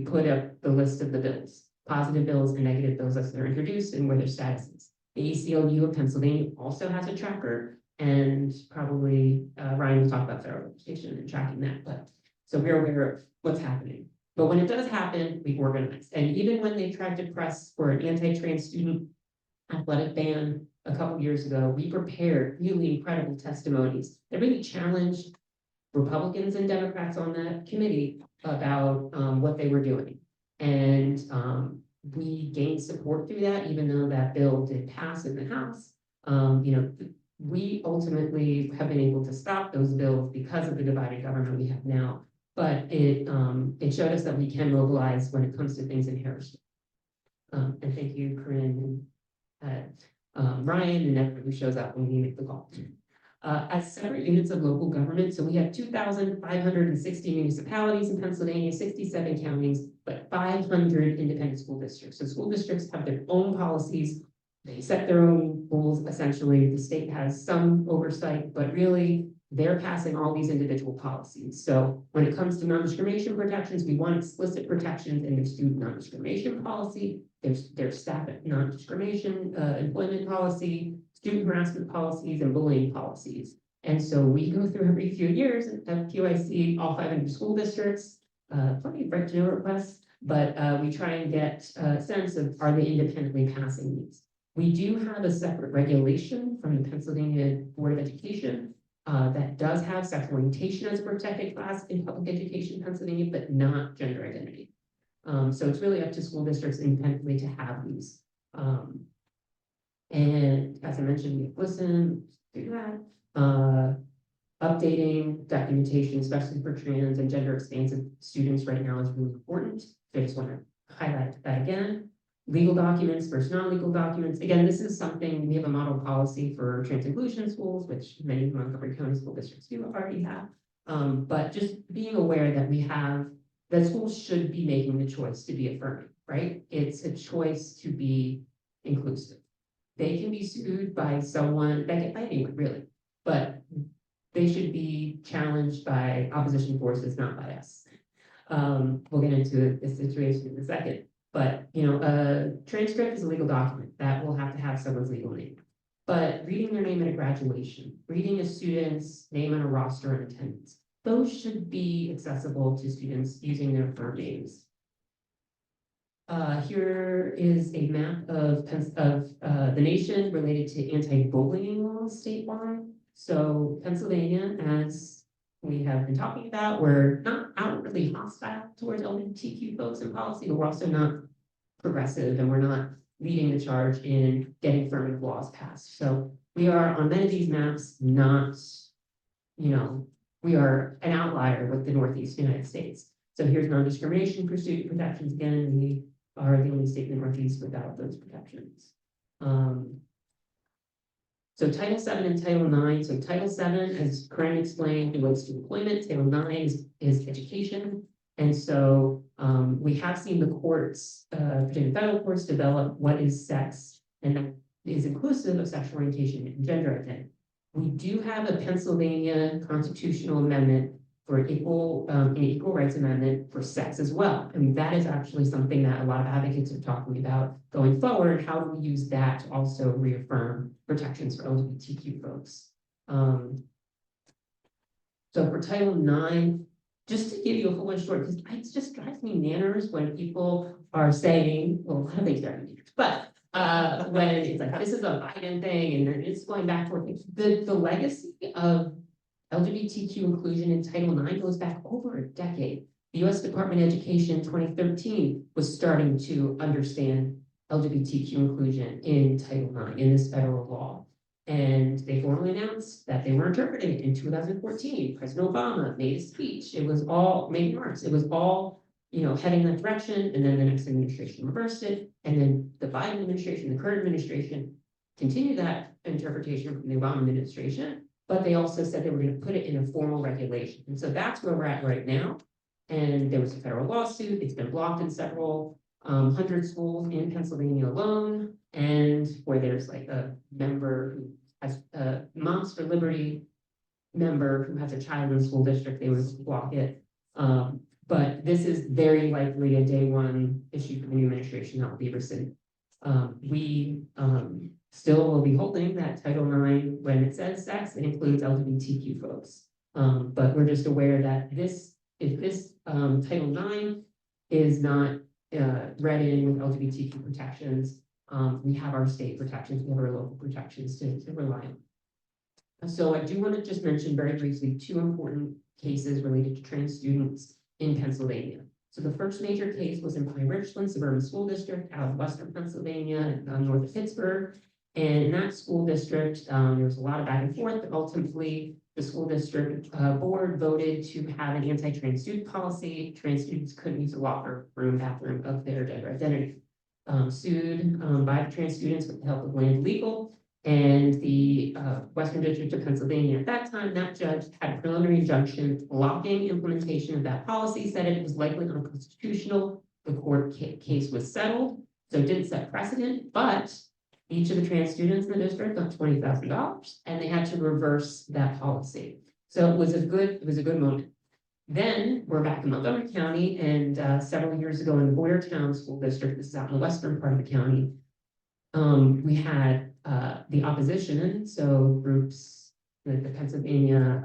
put up the list of the bills, positive bills and negative bills as they're introduced and where their status is. The ACLU of Pennsylvania also has a tracker, and probably Ryan will talk about federal legislation and tracking that, but so we're aware of what's happening. But when it does happen, we organize. And even when they tried to press for an anti-trans student athletic ban a couple years ago, we prepared really incredible testimonies that really challenged Republicans and Democrats on that committee about what they were doing. And we gained support through that, even though that bill did pass in the House. We ultimately have been able to stop those bills because of the divided government we have now. But it showed us that we can mobilize when it comes to things in Harrisburg. And thank you, Corinne, and Ryan, and everyone who shows up when we make the call. As separate units of local government, so we have 2,560 municipalities in Pennsylvania, 67 counties, but 500 independent school districts. So school districts have their own policies. They set their own rules, essentially. The state has some oversight, but really they're passing all these individual policies. So when it comes to non-discrimination protections, we want explicit protections in the student non-discrimination policy. There's staff non-discrimination employment policy, student harassment policies, and bullying policies. And so we go through every few years at PYC, all 500 school districts, plenty of right to know requests, but we try and get a sense of, are they independently passing these? We do have a separate regulation from the Pennsylvania Board of Education that does have sexual orientation as a protected class in public education in Pennsylvania, but not gender identity. So it's really up to school districts independently to have these. And as I mentioned, we listen, do that. Updating documentation, especially for trans and gender expansive students right now is really important. So I just want to highlight that again. Legal documents versus non-legal documents. Again, this is something, we have a model policy for trans inclusion schools, which many Montgomery County school districts do already have. But just being aware that that schools should be making the choice to be affirming, right? It's a choice to be inclusive. They can be sued by someone, by anyone really, but they should be challenged by opposition forces, not by us. We'll get into this situation in a second, but, you know, a transcript is a legal document that will have to have someone's legal name. But reading their name at a graduation, reading a student's name on a roster and attendance, those should be accessible to students using their firm names. Here is a map of the nation related to anti-bullying laws statewide. So Pennsylvania, as we have been talking about, we're not outwardly hostile towards LGBTQ folks in policy, but we're also not progressive, and we're not leading the charge in getting affirmative laws passed. So we are on many of these maps not, you know, we are an outlier with the Northeast United States. So here's non-discrimination for student protections again. We are the only state in the Northeast without those protections. So Title VII and Title IX. So Title VII, as Corinne explained, relates to employment. Title IX is education. And so we have seen the courts, particularly federal courts, develop what is sex, and that is inclusive of sexual orientation and gender identity. We do have a Pennsylvania constitutional amendment for an equal rights amendment for sex as well. And that is actually something that a lot of advocates are talking about going forward. How do we use that to also reaffirm protections for LGBTQ folks? So for Title IX, just to give you a whole bunch of story, because it just drives me manners when people are saying, well, a lot of things drive me manners, but when it's like, this is a Biden thing, and then it's going back for the legacy of LGBTQ inclusion in Title IX goes back over a decade. The US Department of Education in 2013 was starting to understand LGBTQ inclusion in Title IX, in this federal law. And they formally announced that they were interpreting it in 2014. President Obama made a speech. It was all, maybe March, it was all, you know, heading in that direction. And then the next administration reversed it. And then the Biden administration, the current administration, continued that interpretation from the Obama administration. But they also said they were going to put it in a formal regulation. And so that's where we're at right now. And there was a federal lawsuit. It's been blocked in several hundred schools in Pennsylvania alone. And where there's like a member who has a Moms for Liberty member who has a child in the school district, they would block it. But this is very likely a day one issue for the new administration that will be rescinded. We still will be holding that Title IX, when it says sex, it includes LGBTQ folks. But we're just aware that if this Title IX is not read in with LGBTQ protections, we have our state protections, we have our local protections to rely on. So I do want to just mention very briefly two important cases related to trans students in Pennsylvania. So the first major case was in Pine Richland Suburban School District out of Western Pennsylvania, north of Pittsburgh. And in that school district, there was a lot of back and forth, but ultimately the school district board voted to have an anti-trans student policy. Trans students couldn't use the locker room, bathroom of their gender identity. Sued by the trans students with the help of Land Legal and the Western District of Pennsylvania. At that time, that judge had a preliminary injunction blocking implementation of that policy, said it was likely unconstitutional. The court case was settled, so it didn't set precedent, but each of the trans students in the district got $20,000, and they had to reverse that policy. So it was a good moment. Then we're back in Montgomery County, and several years ago in the Boyertown School District, this is out in the western part of the county, we had the opposition, so groups like the Pennsylvania,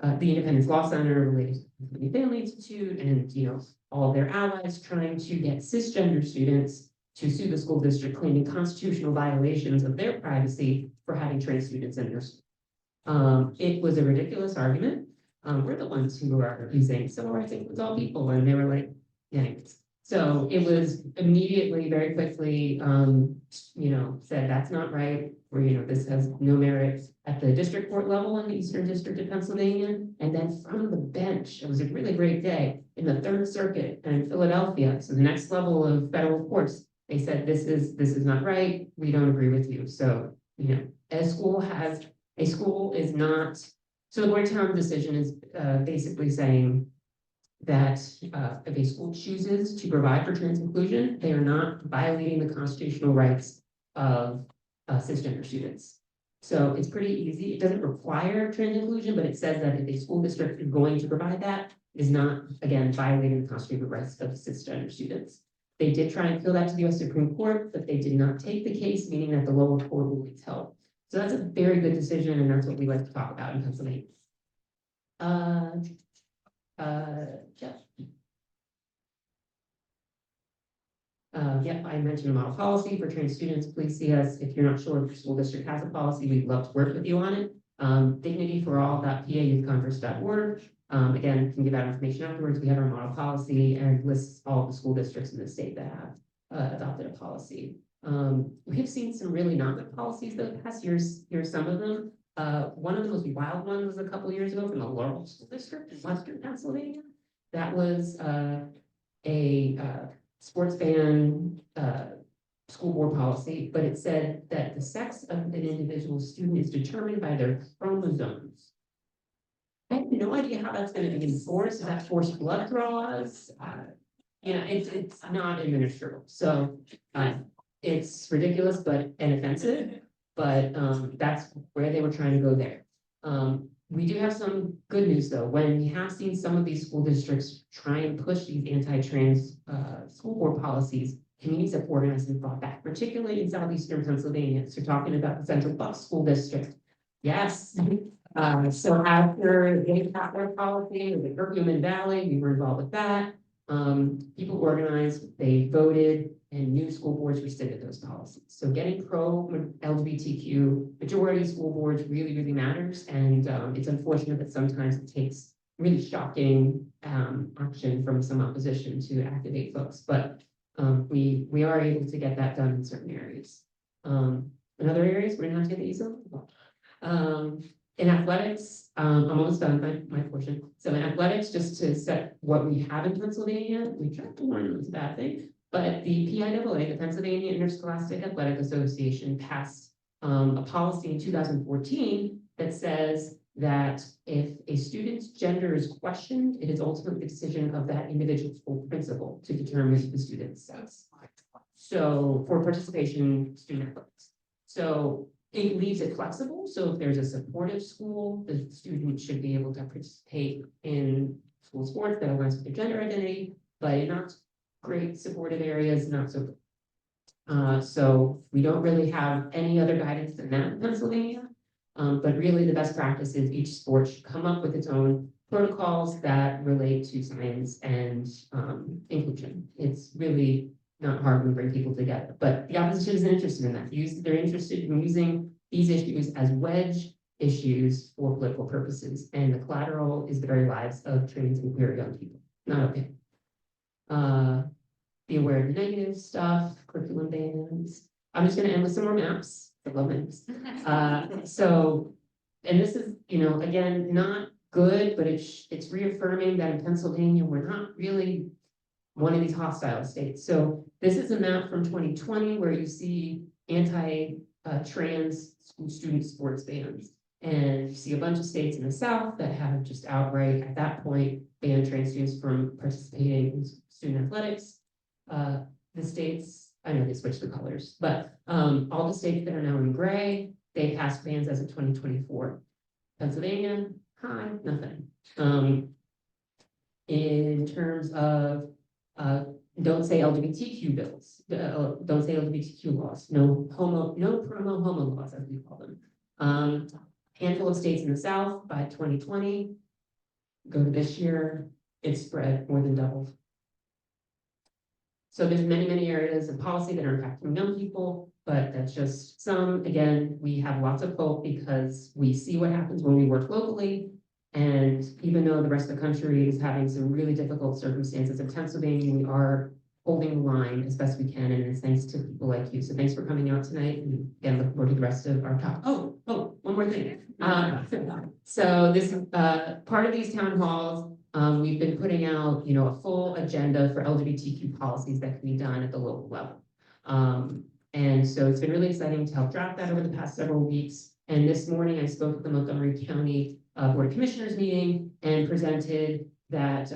the Independence Law Center related to the Pennsylvania Family Institute, and all of their allies trying to get cisgender students to sue the school district, claiming constitutional violations of their privacy for having trans students in their school. It was a ridiculous argument. We're the ones who are using civil rights includes all people, and they were like, yikes. So it was immediately, very quickly, said that's not right, or this has no merit at the district court level in the Eastern District of Pennsylvania. And then from the bench, it was a really great day in the Third Circuit and in Philadelphia. So the next level of federal courts, they said this is not right. We don't agree with you. So a school is not. So the Boyertown decision is basically saying that if a school chooses to provide for trans inclusion, they are not violating the constitutional rights of cisgender students. So it's pretty easy. It doesn't require trans inclusion, but it says that if a school district is going to provide that, is not, again, violating the constitutional rights of cisgender students. They did try and appeal that to the US Supreme Court, but they did not take the case, meaning that the lower court rulings held. So that's a very good decision, and that's what we like to talk about in Pennsylvania. Jeff. Yep, I mentioned a model policy for trans students. Please see us. If you're not sure if your school district has a policy, we'd love to work with you on it. dignityforall.payouthcongress.org. Again, can give out information afterwards. We have our model policy and lists all the school districts in the state that have adopted a policy. We have seen some really not good policies the past years. Here's some of them. One of the most wild ones was a couple of years ago from the Laurel School District in Western Pennsylvania. That was a sports ban school board policy, but it said that the sex of an individual student is determined by their chromosomes. I have no idea how that's going to be enforced. Is that forced blood draws? It's not administrable. So it's ridiculous, but and offensive. But that's where they were trying to go there. We do have some good news though. When we have seen some of these school districts try and push these anti-trans school board policies, communities have organized and fought back, particularly in southeastern Pennsylvania. So talking about the Central Bucks School District. Yes. So after they passed their policy, the Curcumin Valley, we were involved with that. People organized, they voted, and new school boards rescinded those policies. So getting pro LGBTQ majority school boards really, really matters. And it's unfortunate that sometimes it takes really shocking action from some opposition to activate folks. But we are able to get that done in certain areas. In other areas, we're not getting easily. In athletics, I'm almost done my portion. So in athletics, just to set what we have in Pennsylvania, we tried to warn them it's a bad thing. But the PIAA, the Pennsylvania Interscholastic Athletic Association, passed a policy in 2014 that says that if a student's gender is questioned, it is ultimately the decision of that individual school principal to determine the student's sex. So for participation in student athletics. So it leaves it flexible. So if there's a supportive school, the student should be able to participate in school sports that aligns with their gender identity, but in not great supportive areas, not so good. So we don't really have any other guidance than that in Pennsylvania. But really the best practice is each sport should come up with its own protocols that relate to science and inclusion. It's really not hard when we bring people together, but the opposition isn't interested in that. They're interested in using these issues as wedge issues for political purposes, and the collateral is the very lives of trans and queer young people. Not okay. Be aware of the negative stuff, curriculum bans. I'm just going to end with some more maps. I love maps. So, and this is, again, not good, but it's reaffirming that in Pennsylvania, we're not really one of these hostile states. So this is a map from 2020 where you see anti-trans student sports bans. And you see a bunch of states in the South that have just outright, at that point, banned trans students from participating in student athletics. The states, I know they switched the colors, but all the states that are now in gray, they passed bans as of 2024. Pennsylvania, hi, nothing. In terms of don't say LGBTQ bills, don't say LGBTQ laws, no promo homo laws, as we call them. Handful of states in the South by 2020. Go to this year, it's spread more than doubled. So there's many areas of policy that are impacting young people, but that's just some. Again, we have lots of hope because we see what happens when we work locally. And even though the rest of the country is having some really difficult circumstances, in Pennsylvania, we are holding the line as best we can. And it's thanks to people like you. So thanks for coming out tonight. And again, look forward to the rest of our talk. Oh, one more thing. So this is part of these town halls. We've been putting out, a full agenda for LGBTQ policies that can be done at the local level. And so it's been really exciting to help draft that over the past several weeks. And this morning I spoke at the Montgomery County Board of Commissioners meeting and presented that,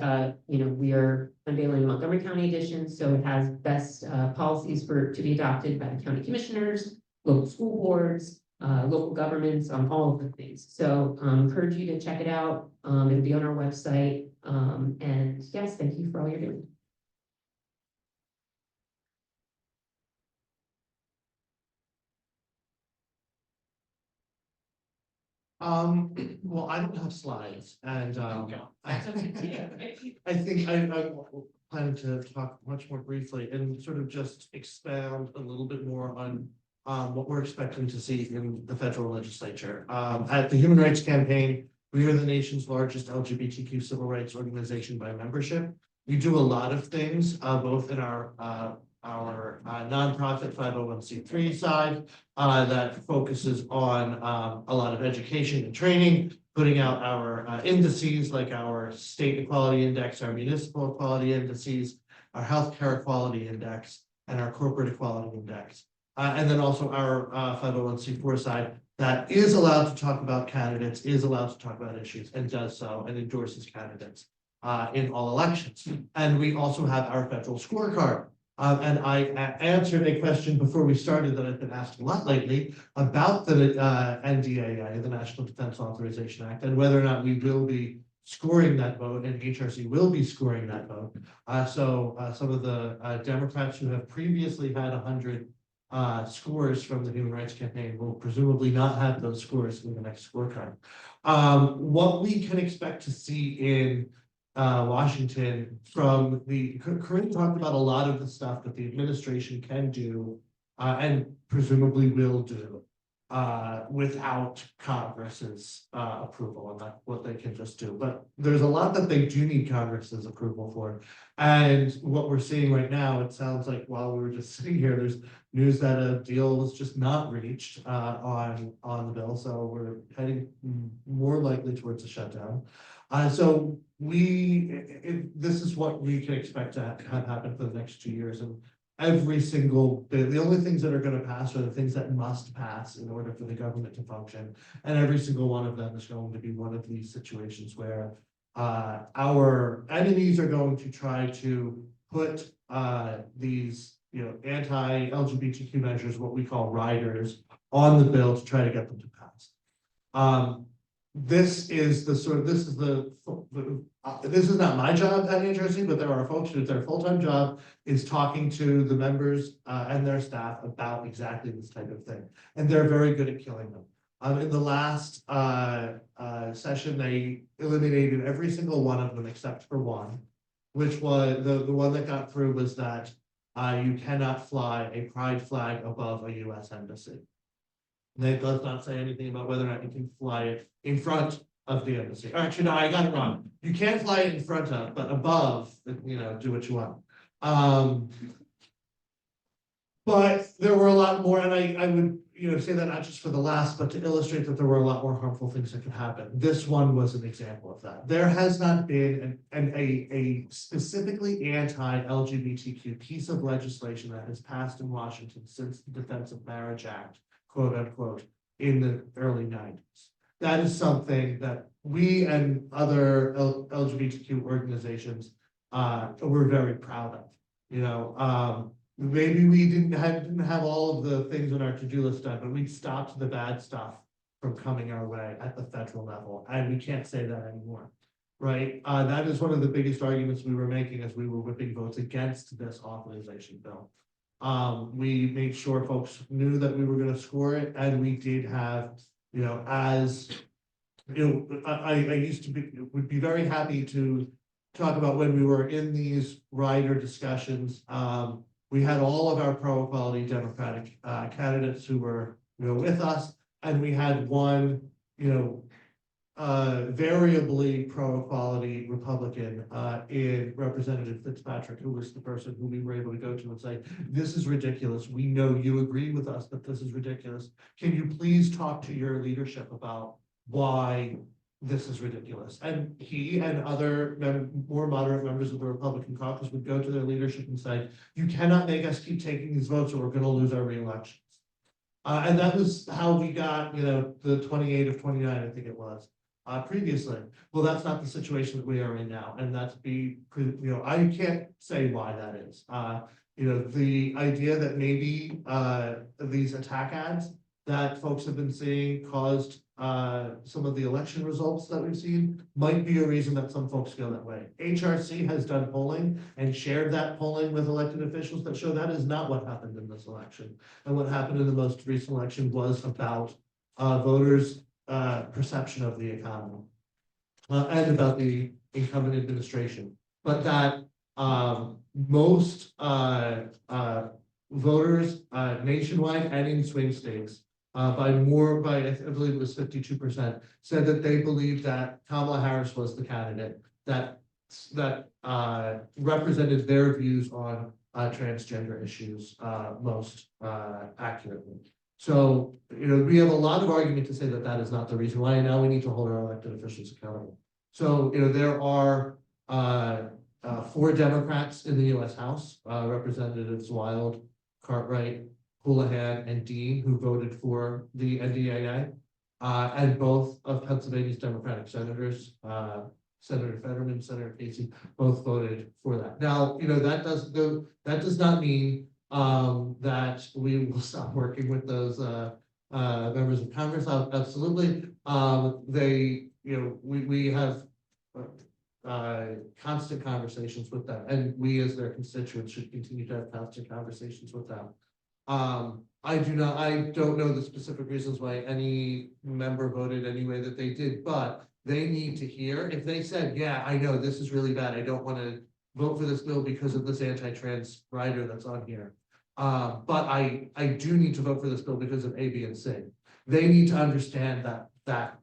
we are unveiling the Montgomery County edition. So it has best policies to be adopted by the county commissioners, local school boards, local governments, all of the things. So encourage you to check it out. It'll be on our website. And yes, thank you for all you're doing. Well, I don't have slides and, That's okay. I think I plan to talk much more briefly and sort of just expand a little bit more on what we're expecting to see in the federal legislature. At the Human Rights Campaign, we are the nation's largest LGBTQ civil rights organization by membership. We do a lot of things, both in our nonprofit 501c3 side, that focuses on a lot of education and training, putting out our indices like our state equality index, our municipal equality indices, our healthcare equality index, and our corporate equality index. And then also our 501c4 side that is allowed to talk about candidates, is allowed to talk about issues, and does so and endorses candidates in all elections. And we also have our federal scorecard. And I answered a question before we started that I've been asked a lot lately about the NDAA, the National Defense Authorization Act, and whether or not we will be scoring that vote and HRC will be scoring that vote. So some of the Democrats who have previously had 100 scores from the Human Rights Campaign will presumably not have those scores in the next scorecard. What we can expect to see in Washington from Corinne talked about a lot of the stuff that the administration can do and presumably will do without Congress's approval, and that's what they can just do. But there's a lot that they do need Congress's approval for. And what we're seeing right now, it sounds like while we were just sitting here, there's news that a deal was just not reached on the bill. So we're heading more likely towards a shutdown. So this is what we can expect to have happen for the next 2 years. And every single bit, the only things that are going to pass are the things that must pass in order for the government to function. And every single one of them is going to be one of these situations where our enemies are going to try to put these, anti-LGBTQ measures, what we call riders, on the bill to try to get them to pass. This is not my job at HRC, but there are folks who their full-time job is talking to the members and their staff about exactly this type of thing. And they're very good at killing them. In the last session, they eliminated every single one of them except for one, which was the one that got through was that you cannot fly a pride flag above a US embassy. And it does not say anything about whether or not you can fly it in front of the embassy. Or actually, no, I got it wrong. You can't fly it in front of, but above, do what you want. But there were a lot more, and I would, say that not just for the last, but to illustrate that there were a lot more harmful things that could happen. This one was an example of that. There has not been a specifically anti-LGBTQ piece of legislation that has passed in Washington since the Defense of Marriage Act, quote unquote, in the early 90s. That is something that we and other LGBTQ organizations were very proud of. Maybe we didn't have all of the things on our to-do list done, but we stopped the bad stuff from coming our way at the federal level, and we can't say that anymore, right? That is one of the biggest arguments we were making as we were whipping votes against this authorization bill. We made sure folks knew that we were going to score it, and we did have, as I used to would be very happy to talk about when we were in these rider discussions. We had all of our pro-equality Democratic candidates who were, with us, and we had one, variably pro-equality Republican in Representative Fitzpatrick, who was the person who we were able to go to and say, this is ridiculous. We know you agree with us that this is ridiculous. Can you please talk to your leadership about why this is ridiculous? And he and other more moderate members of the Republican caucus would go to their leadership and say, you cannot make us keep taking these votes or we're going to lose our re-elections. And that was how we got, the 28 of 29, I think it was, previously. Well, that's not the situation that we are in now. And that's I can't say why that is. The idea that maybe these attack ads that folks have been seeing caused some of the election results that we've seen might be a reason that some folks feel that way. HRC has done polling and shared that polling with elected officials that show that is not what happened in this election. And what happened in the most recent election was about voters' perception of the economy and about the incumbent administration. But that most voters nationwide and in swing states by I believe it was 52%, said that they believed that Kamala Harris was the candidate that represented their views on transgender issues most accurately. So, you know, we have a lot of argument to say that that is not the reason why, and now we need to hold our elected officials accountable. So, you know, there are 4 Democrats in the US House, Representatives Wild, Cartwright, Houlihan, and Dean, who voted for the NDAA, and both of Pennsylvania's Democratic senators, Senator Fetterman, Senator Casey, both voted for that. Now, you know, that does not mean that we will stop working with those members of Congress. Absolutely, they, you know, we have constant conversations with them, and we as their constituents should continue to have constant conversations with them. I don't know the specific reasons why any member voted any way that they did, but they need to hear, if they said, yeah, I know this is really bad, I don't want to vote for this bill because of this anti-trans rider that's on here. But I do need to vote for this bill because of A, B, and C. They need to understand that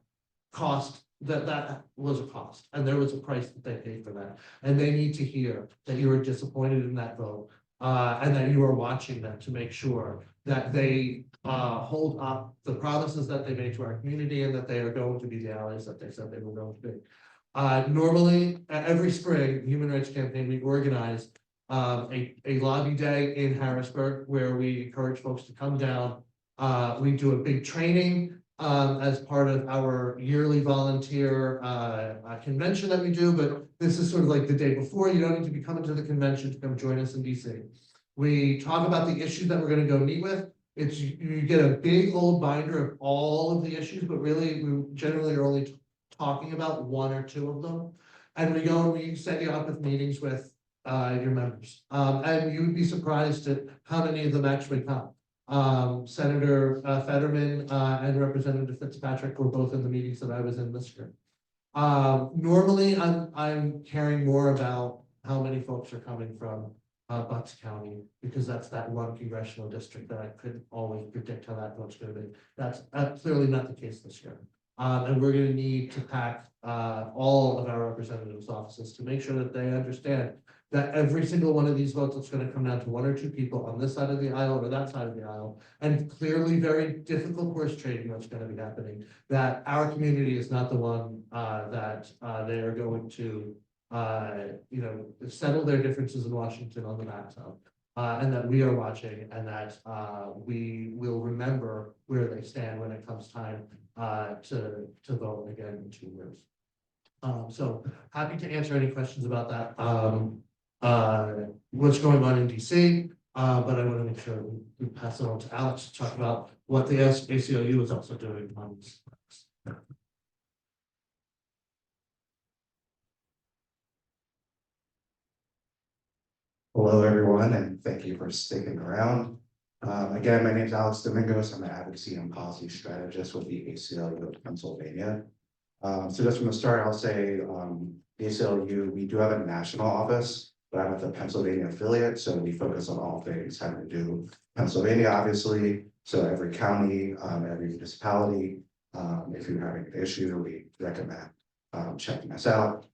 cost, that was a cost, and there was a price that they paid for that. And they need to hear that you are disappointed in that vote, and that you are watching them to make sure that they hold up the promises that they made to our community and that they are going to be the allies that they said they were going to be. Normally, every spring, Human Rights Campaign, we organize a lobby day in Harrisburg where we encourage folks to come down. We do a big training as part of our yearly volunteer convention that we do, but this is sort of like the day before. You don't need to be coming to the convention to come join us in DC. We talk about the issues that we're going to go meet with. It's you get a big old binder of all of the issues, but really we generally are only talking about 1 or 2 of them. And we go and we set you up with meetings with your members. And you would be surprised at how many of them actually come. Senator Fetterman and Representative Fitzpatrick were both in the meetings that I was in this year. Normally, I'm caring more about how many folks are coming from Bucks County, because that's that one congressional district that I couldn't always predict how that vote's going to be. That's clearly not the case this year. And we're going to need to pack all of our representatives' offices to make sure that they understand that every single one of these votes is going to come down to 1 or 2 people on this side of the aisle or that side of the aisle, and clearly very difficult horse trading that's going to be happening. That our community is not the one that they are going to, you know, settle their differences in Washington on the backside, and that we are watching, and that we will remember where they stand when it comes time to vote again in 2 years. So happy to answer any questions about that. What's going on in DC, but I want to make sure we pass it on to Alex to talk about what the ACLU is also doing on this. Hello, everyone, and thank you for sticking around. Again, my name is Alex Domingos. I'm an advocacy and policy strategist with the ACLU of Pennsylvania. So just from the start, I'll say the ACLU, we do have a national office, but I'm at the Pennsylvania affiliate, so we focus on all things having to do with Pennsylvania, obviously. So every county, every municipality, if you're having an issue, we recommend checking us out.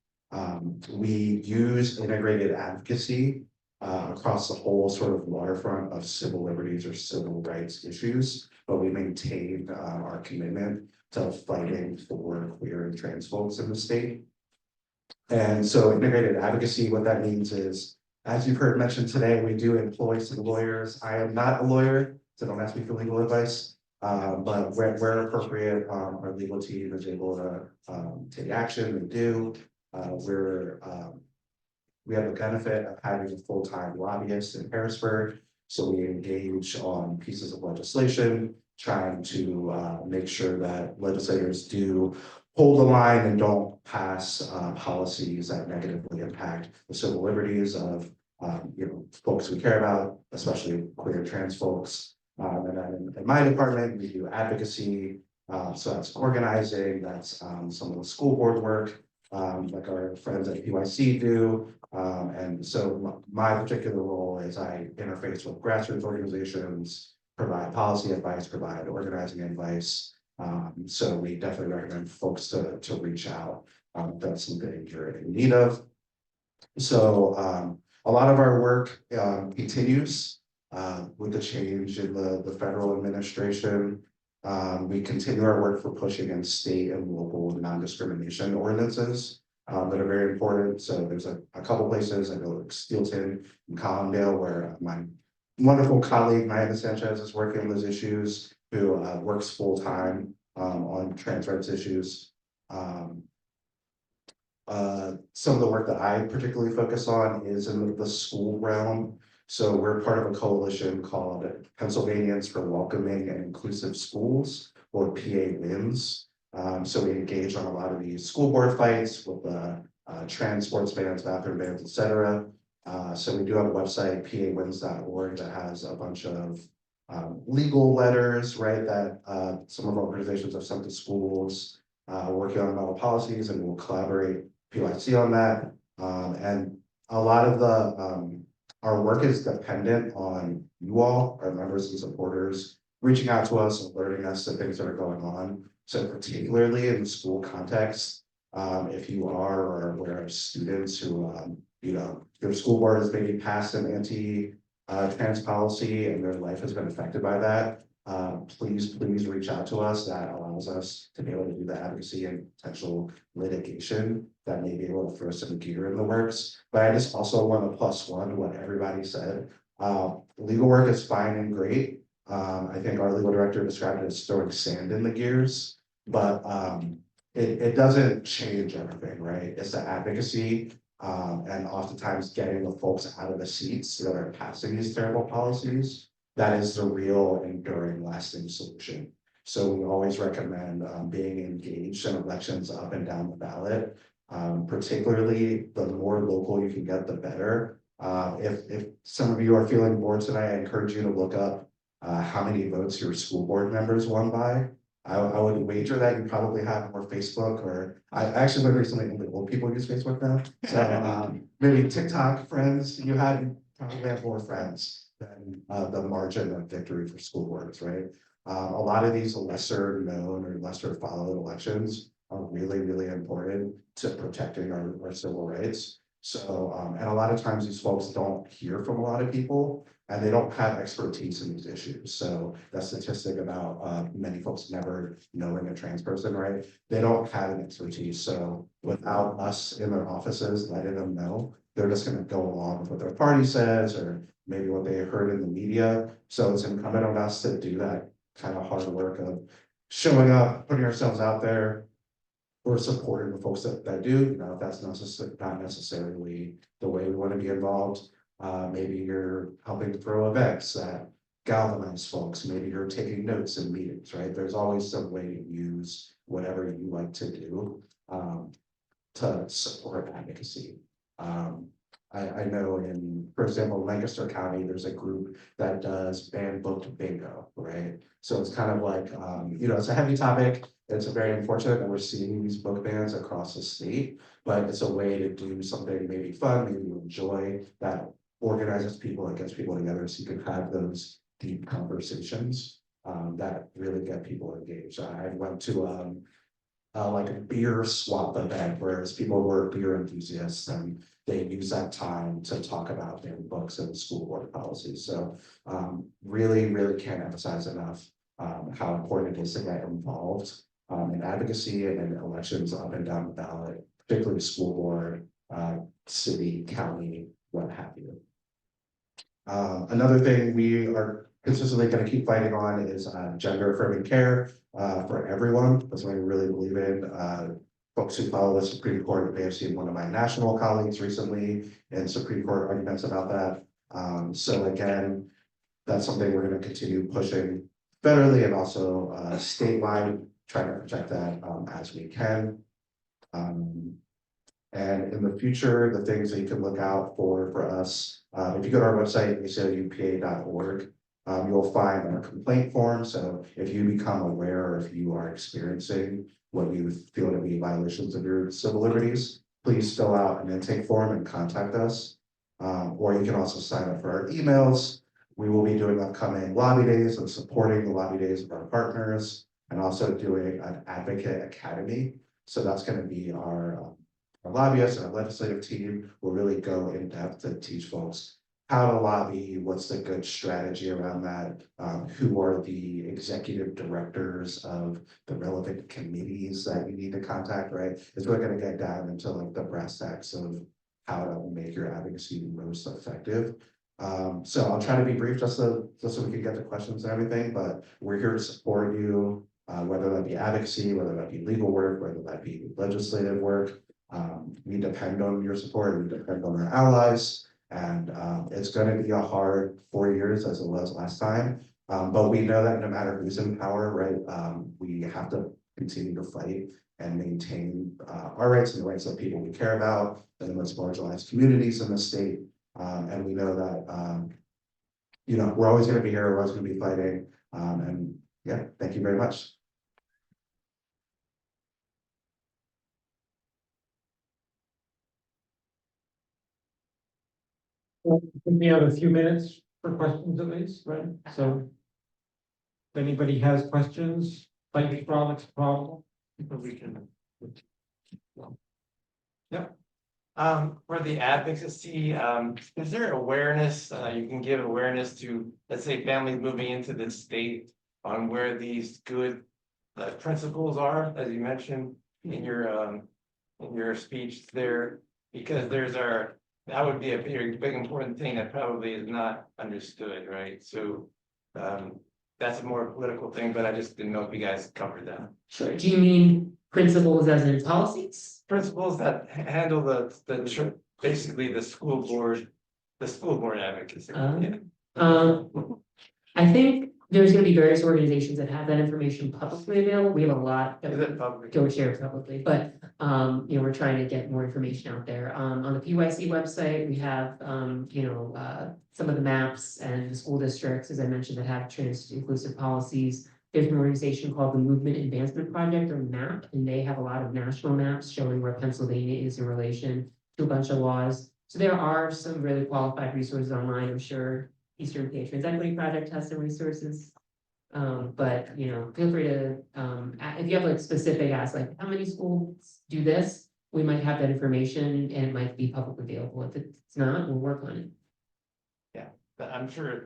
We use integrated advocacy across the whole sort of waterfront of civil liberties or civil rights issues, but we maintain our commitment to fighting for queer and trans folks in the state. And so integrated advocacy, what that means is, as you've heard mentioned today, we do employ some lawyers. I am not a lawyer, so don't ask me for legal advice, but where appropriate, our legal team is able to take action. They do. We have the benefit of having a full-time lobbyist in Harrisburg, so we engage on pieces of legislation trying to make sure that legislators do hold the line and don't pass policies that negatively impact the civil liberties of folks we care about, especially queer and trans folks. And then in my department, we do advocacy. So that's organizing, that's some of the school board work, like our friends at PYC do. And so my particular role is I interface with grassroots organizations, provide policy advice, provide organizing advice. So we definitely recommend folks to reach out. That's something you're in need of. So a lot of our work continues with the change in the federal administration. We continue our work for pushing in state and local non-discrimination ordinances that are very important. So there's a couple places, I know like Steelton and Collindale, where my wonderful colleague, Maya Sanchez, is working on those issues, who works full-time on trans rights issues. Some of the work that I particularly focus on is in the school realm. So we're part of a coalition called Pennsylvanians for Welcoming and Inclusive Schools, or PA WINS. So we engage on a lot of these school board fights with the trans sports bans, bathroom bans, etc. So we do have a website, pawins.org, that has a bunch of legal letters, right, that some of our organizations have sent to schools, working on model policies, and we'll collaborate PYC on that. And a lot of the our work is dependent on you all, our members and supporters, reaching out to us, alerting us to things that are going on. So particularly in the school context, if you are or aware of students who, your school board has maybe passed an anti-trans policy and their life has been affected by that, please reach out to us. That allows us to be able to do the advocacy and potential litigation that may be able to throw some gear in the works. But I just also want to plus one to what everybody said. Legal work is fine and great. I think our legal director described it as throwing sand in the gears, but it doesn't change everything, right? It's the advocacy and oftentimes getting the folks out of the seats that are passing these terrible policies. That is the real enduring lasting solution. So we always recommend being engaged in elections up and down the ballot. Particularly the more local you can get, the better. If some of you are feeling bored tonight, I encourage you to look up how many votes your school board members won by. I would wager that you probably have more Facebook, or I actually learned recently only old people use Facebook now. So maybe TikTok friends you probably have more friends than the margin of victory for school boards, right? A lot of these lesser known or lesser followed elections are really important to protecting our civil rights. So, and a lot of times these folks don't hear from a lot of people and they don't have expertise in these issues. So that statistic about many folks never knowing a trans person, right? They don't have an expertise. So without us in their offices letting them know, they're just gonna go along with what their party says or maybe what they heard in the media. So it's incumbent on us to do that kind of hard work of showing up, putting ourselves out there, or supporting the folks that do. If that's not necessarily the way we want to be involved. Maybe you're helping throw events that galvanize folks. Maybe you're taking notes in meetings, right? There's always some way to use whatever you like to do to support advocacy. I know for example, Lancaster County, there's a group that does banned booked bingo, right? So it's kind of like, it's a heavy topic. It's very unfortunate that we're seeing these book bans across the state, but it's a way to do something maybe fun, maybe you enjoy, that organizes people and gets people together so you can have those deep conversations that really get people engaged. I went to like a beer swap event, whereas people were beer enthusiasts and they use that time to talk about their books and school board policies. So really can't emphasize enough how important it is to get involved in advocacy and in elections up and down the ballot, particularly school board, city, county, what have you. Another thing we are consistently going to keep fighting on is gender affirming care for everyone. That's what we really believe in. Folks who follow the Supreme Court may have seen one of my national colleagues recently in Supreme Court arguments about that. So again, that's something we're going to continue pushing federally and also statewide, trying to project that as we can. And in the future, the things that you can look out for us, if you go to our website, aclupa.org, you'll find our complaint form. So if you become aware or if you are experiencing what you feel to be violations of your civil liberties, please fill out an intake form and contact us. Or you can also sign up for our emails. We will be doing upcoming lobby days and supporting the lobby days of our partners, and also doing an advocate academy. So that's going to be our lobbyists and our legislative team will really go in depth to teach folks how to lobby, what's the good strategy around that, who are the executive directors of the relevant committees that you need to contact, right? It's really going to get down into like the brass tacks of how to make your advocacy most effective. So I'll try to be brief just so we can get to questions and everything, but we're here to support you, whether that be advocacy, whether that be legal work, whether that be legislative work. We depend on your support, we depend on our allies, and it's going to be a hard 4 years as it was last time. But we know that no matter who's in power, right, we have to continue to fight and maintain our rights and the rights of people we care about and the most marginalized communities in the state. And we know that, you know, we're always going to be here, we're always going to be fighting. And yeah, thank you very much. We have a few minutes for questions at least, right? So if anybody has questions, like the products problem, we can. For the advocacy, is there awareness, you can give awareness to, let's say, families moving into the state on where these good principles are, as you mentioned in your speech there, because that would be a big important thing that probably is not understood, right? So that's a more political thing, but I just didn't know if you guys covered that. Sure. Do you mean principles as in policies? Principles that handle basically the school board advocacy. I think there's gonna be various organizations that have that information publicly available. We have a lot that Is it public? don't share publicly, but you know, we're trying to get more information out there. On the PYC website, we have you know, some of the maps and the school districts, as I mentioned, that have trans inclusive policies. There's an organization called the Movement Advancement Project, or MAP, and they have a lot of national maps showing where Pennsylvania is in relation to a bunch of laws. So there are some really qualified resources online. I'm sure Eastern PA Trans Equity Project has some resources. But you know, feel free to, if you have like specific asks, like how many schools do this, we might have that information and it might be publicly available. If it's not, we'll work on it. Yeah, but I'm sure,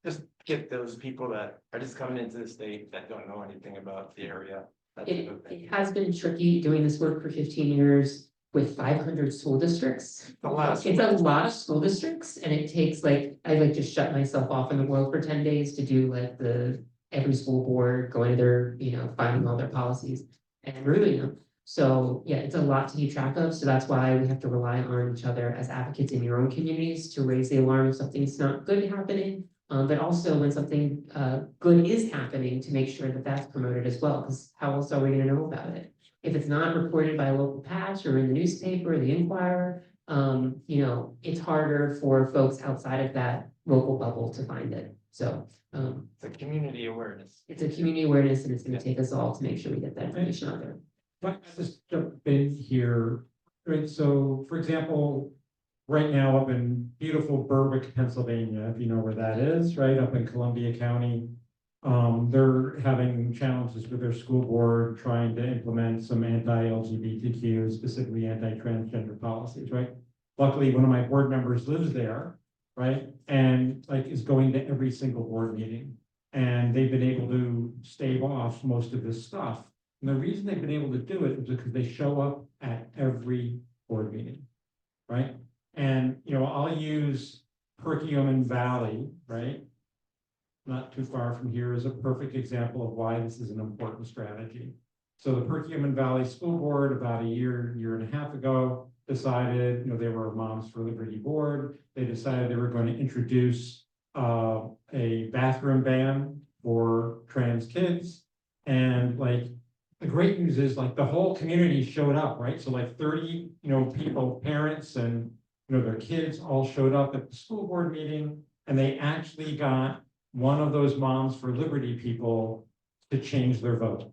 just get those people that are just coming into the state that don't know anything about the area. It has been tricky doing this work for 15 years with 500 school districts. A lot. It's a lot of school districts, and it takes like, I like just shut myself off in the world for 10 days to do like every school board, going to their, you know, finding all their policies and reviewing them. So yeah, it's a lot to keep track of. So that's why we have to rely on each other as advocates in your own communities to raise the alarm if something's not good happening. But also when something good is happening, to make sure that that's promoted as well, because how else are we gonna know about it? If it's not reported by a local patch or in the newspaper or the Inquirer, you know, it's harder for folks outside of that local bubble to find it. So It's a community awareness. it's a community awareness, and it's gonna take us all to make sure we get that information out there. but just jump in here, right? So for example, right now up in beautiful Berwick, Pennsylvania, if you know where that is, right up in Columbia County. They're having challenges with their school board trying to implement some anti-LGBTQ, specifically anti-transgender policies, right? Luckily, one of my board members lives there, right? And like is going to every single board meeting. And they've been able to stave off most of this stuff. And the reason they've been able to do it is because they show up at every board meeting, right? And, you know, I'll use Perkiomen Valley, right? Not too far from here is a perfect example of why this is an important strategy. So the Perkiomen Valley School Board about a year and a half ago decided, you know, they were a Moms for Liberty board. They decided they were going to introduce a bathroom ban for trans kids. And like, the great news is like the whole community showed up, right? So like 30, people, parents and, their kids all showed up at the school board meeting. And they actually got one of those Moms for Liberty people to change their vote.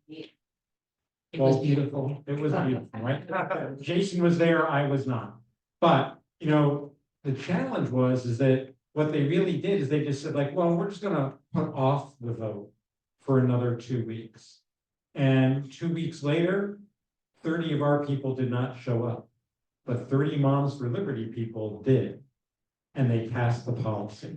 It was beautiful. It was beautiful, right? Jason was there, I was not. But, the challenge is that what they really did is they just said like, well, we're just gonna put off the vote for another 2 weeks. And 2 weeks later, 30 of our people did not show up, but 30 Moms for Liberty people did. And they passed the policy,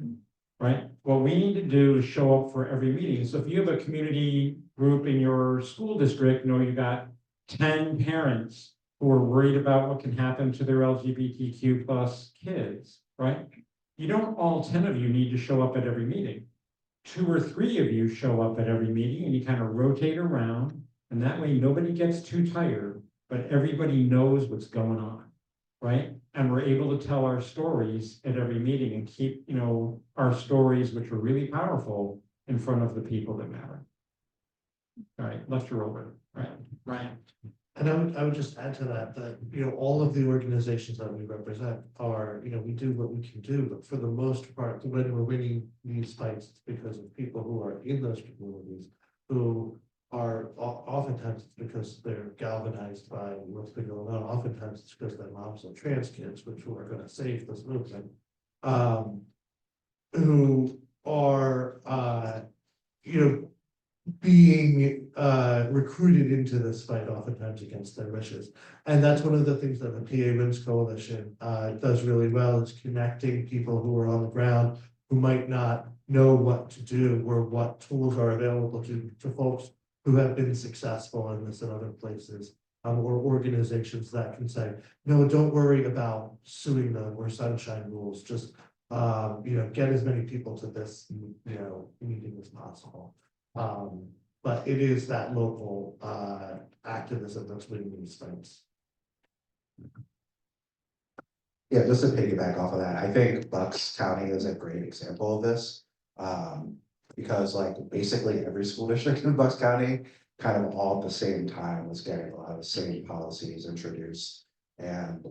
right? What we need to do is show up for every meeting. So if you have a community group in your school district, you got 10 parents who are worried about what can happen to their LGBTQ plus kids, right? You don't all 10 of you need to show up at every meeting. 2 or 3 of you show up at every meeting and you kind of rotate around, and that way nobody gets too tired, but everybody knows what's going on, right? And we're able to tell our stories at every meeting and keep, our stories, which are really powerful, in front of the people that matter. All right, lecture over, right? Right. And I would just add to that, all of the organizations that we represent are, we do what we can do, but for the most part, when we're winning these fights, it's because of people who are in those communities who are oftentimes it's because they're galvanized by what's been going on. Oftentimes it's because they're moms of trans kids, which who are going to save this movement, who are, being recruited into this fight oftentimes against their wishes. And that's one of the things that the PA Women's Coalition does really well, is connecting people who are on the ground who might not know what to do or what tools are available to folks who have been successful in this and other places, or organizations that can say, no, don't worry about suing them or sunshine rules, just get as many people to this meeting as possible. But it is that local activism that's winning these fights. Yeah, just to piggyback off of that, I think Bucks County is a great example of this. Because like basically every school district in Bucks County kind of all at the same time was getting a lot of the same policies introduced. And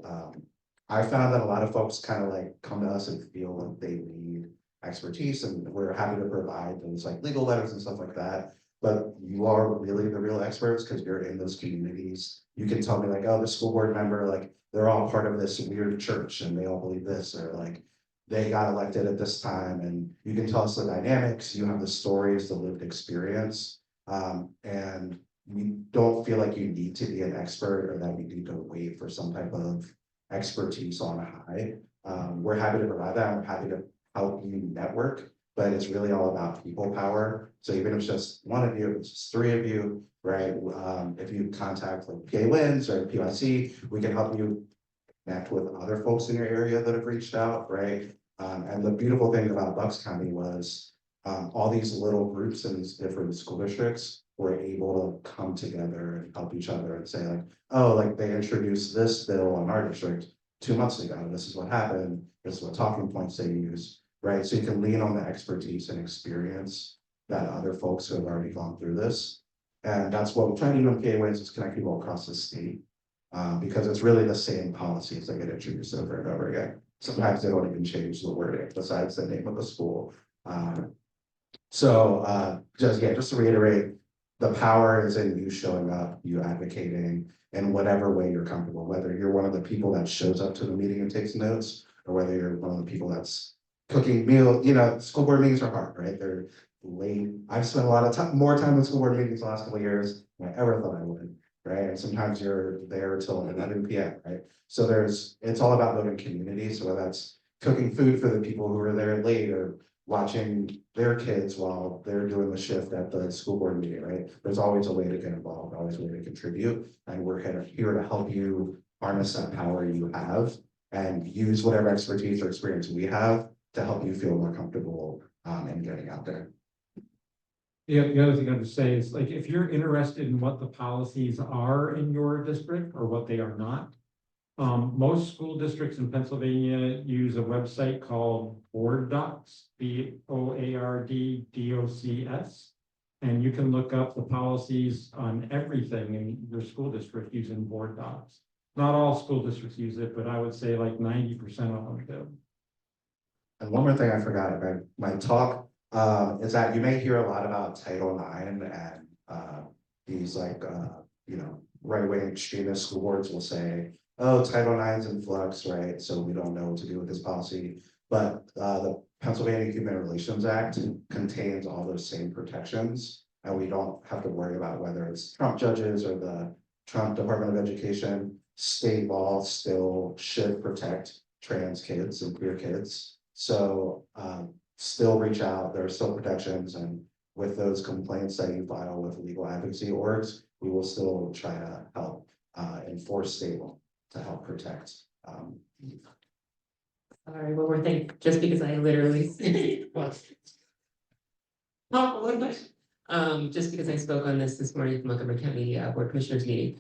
I found that a lot of folks kind of like come to us and feel like they need expertise, and we're happy to provide those like legal letters and stuff like that. But you are really the real experts because you're in those communities. You can tell me like, oh, the school board member, like they're all part of this weird church and they all believe this, or like they got elected at this time, and you can tell us the dynamics, you have the stories, the lived experience. And you don't feel like you need to be an expert or that you need to wait for some type of expertise on high. We're happy to provide that. We're happy to help you network, but it's really all about people power. So even if it's just one of you, if it's just 3 of you, right? If you contact like PA Wins or PYC, we can help you connect with other folks in your area that have reached out, right? And the beautiful thing about Bucks County was all these little groups in these different school districts were able to come together and help each other and say like, oh, like they introduced this bill in our district 2 months ago. This is what happened. This is what talking points they use, right? So you can lean on the expertise and experience that other folks who have already gone through this. And that's what we're trying to do in PA Wins, is connect people across the state. Because it's really the same policies that get introduced over and over again. Sometimes they don't even change the wording besides the name of the school. Just to reiterate, the power is in you showing up, you advocating in whatever way you're comfortable, whether you're one of the people that shows up to the meeting and takes notes, or whether you're one of the people that's cooking meals. School board meetings are hard, right? They're late. I've spent a lot of time, more time in school board meetings the last couple of years than I ever thought I would. Right, and sometimes you're there till 11 p.m. Right, so it's all about building community. So whether that's cooking food for the people who are there late, or watching their kids while they're doing the shift at the school board meeting, right? There's always a way to get involved, always a way to contribute, and we're here to help you harness that power you have and use whatever expertise or experience we have to help you feel more comfortable in getting out there. The other thing I would say is like, if you're interested in what the policies are in your district or what they are not, Most school districts in Pennsylvania use a website called Board Docs, BOARDDOCS. And you can look up the policies on everything in your school district using Board Docs. Not all school districts use it, but I would say like 90% of them do. And one more thing I forgot about my talk, is that you may hear a lot about Title IX and, these like, right-wing extremist school boards will say, oh, Title IX's in flux, right? So we don't know what to do with this policy. But, the Pennsylvania Human Relations Act contains all those same protections. And we don't have to worry about whether it's Trump judges or the Trump Department of Education. State law still should protect trans kids and queer kids. So still reach out, there are still protections, and with those complaints that you file with legal advocacy orgs, we will still try to help enforce state law to help protect. Sorry, one more thing, just because I literally. Just because I spoke on this morning at the Montgomery County Board of Commissioners meeting.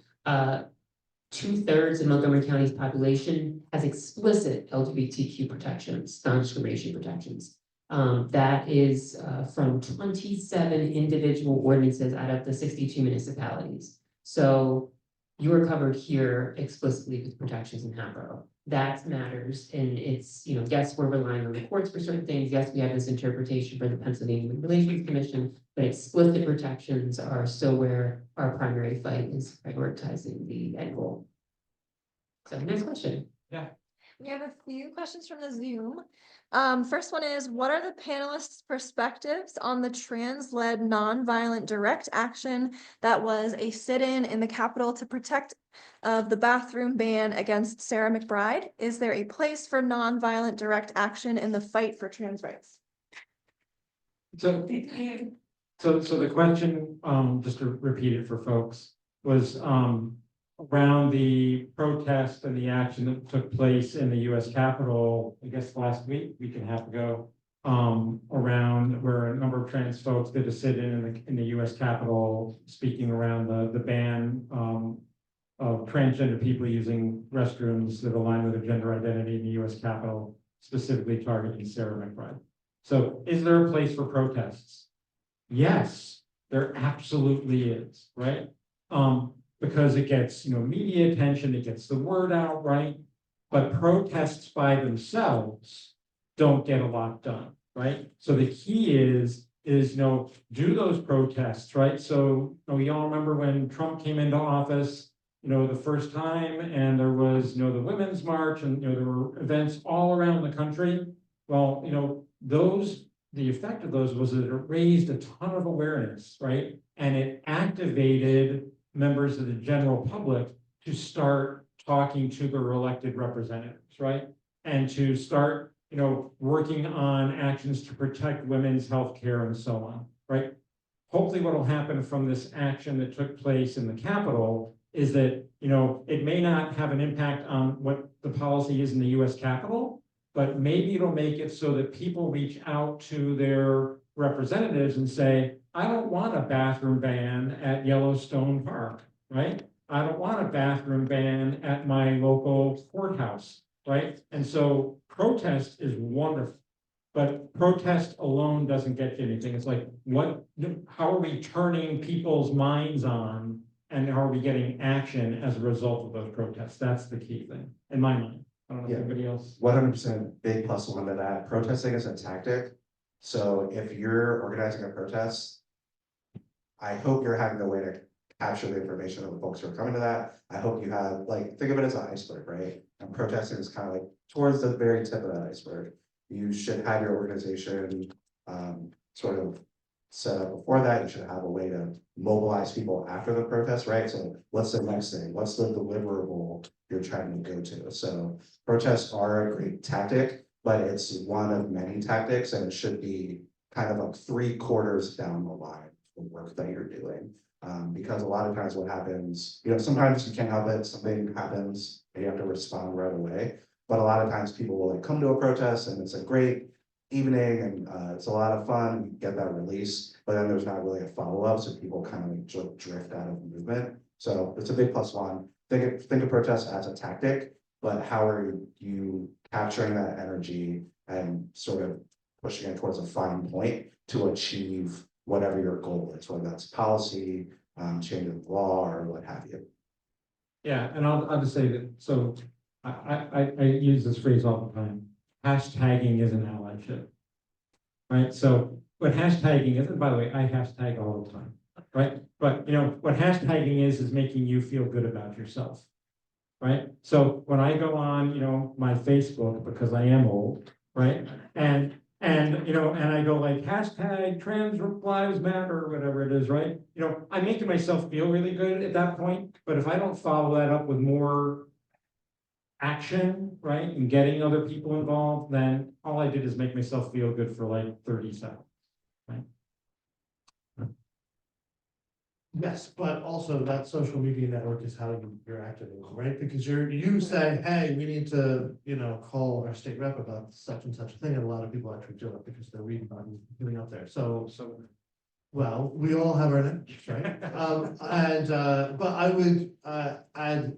2/3 of Montgomery County's population has explicit LGBTQ protections, non-discrimination protections. That is from 27 individual ordinances out of the 62 municipalities. So you are covered here explicitly with protections in HAPRO. That matters, and it's, yes, we're relying on the courts for certain things. Yes, we have this interpretation for the Pennsylvania Human Relations Commission, but explicit protections are still where our primary fight is prioritizing the end goal. So next question. We have a few questions from the Zoom. First one is, what are the panelists' perspectives on the trans-led nonviolent direct action that was a sit-in in the Capitol to protect of the bathroom ban against Sarah McBride? Is there a place for nonviolent direct action in the fight for trans rights? So the question, just to repeat it for folks, was around the protest and the action that took place in the US Capitol, I guess last week and a half ago, around where a number of trans folks did a sit-in in the US Capitol, speaking around the ban of transgender people using restrooms that align with their gender identity in the US Capitol, specifically targeting Sarah McBride. So is there a place for protests? Yes, there absolutely is, right? Because it gets, media attention, it gets the word out, right? But protests by themselves don't get a lot done, right? So the key is, do those protests, right? So we all remember when Trump came into office, the first time, and there was, the Women's March, and, there were events all around the country. Well, the effect of those was that it raised a ton of awareness, right? And it activated members of the general public to start talking to their elected representatives, right? And to start, working on actions to protect women's health care and so on, right? Hopefully what will happen from this action that took place in the Capitol is that, it may not have an impact on what the policy is in the US Capitol, but maybe it'll make it so that people reach out to their representatives and say, I don't want a bathroom ban at Yellowstone Park, right? I don't want a bathroom ban at my local courthouse, right? And so protest is wonderful, but protest alone doesn't get you anything. It's like, how are we turning people's minds on, and how are we getting action as a result of those protests? That's the key thing, in my mind. I don't know if anybody else. 100% big plus one to that. Protesting is a tactic. So if you're organizing a protest, I hope you're having a way to capture the information of the folks who are coming to that. I hope you have, think of it as an iceberg, right? And protesting is kind of towards the very tip of that iceberg. You should have your organization sort of set up before that. You should have a way to mobilize people after the protest, right? So what's the next thing? What's the deliverable you're trying to go to? So protests are a great tactic, but it's one of many tactics, and it should be kind of 3/4 down the line, the work that you're doing. Because a lot of times what happens, sometimes you can't help it, something happens and you have to respond right away. But a lot of times people will come to a protest and it's a great evening and it's a lot of fun, you get that release, but then there's not really a follow-up, so people kind of drift out of the movement. So it's a big plus one. Think of protests as a tactic, but how are you capturing that energy and sort of pushing it towards a fine point to achieve whatever your goal is, whether that's policy, change of law, or what have you. Yeah, and I'll just say that, so I use this phrase all the time. Hashtagging is an allyship. Right, so what hashtagging is, and by the way, I hashtag all the time, right? But what hashtagging is making you feel good about yourself. Right, so when I go on, my Facebook, because I am old, right? And I go like hashtag trans lives matter or whatever it is, right? I'm making myself feel really good at that point, but if I don't follow that up with more action, right, and getting other people involved, then all I did is make myself feel good for like 30 seconds, right? Yes, but also that social media network is how you're activating, right? Because you say, hey, we need to, call our state rep about such and such a thing, and a lot of people actually do it because they're reading about it, getting out there. So, well, we all have our networks, right? But I would add,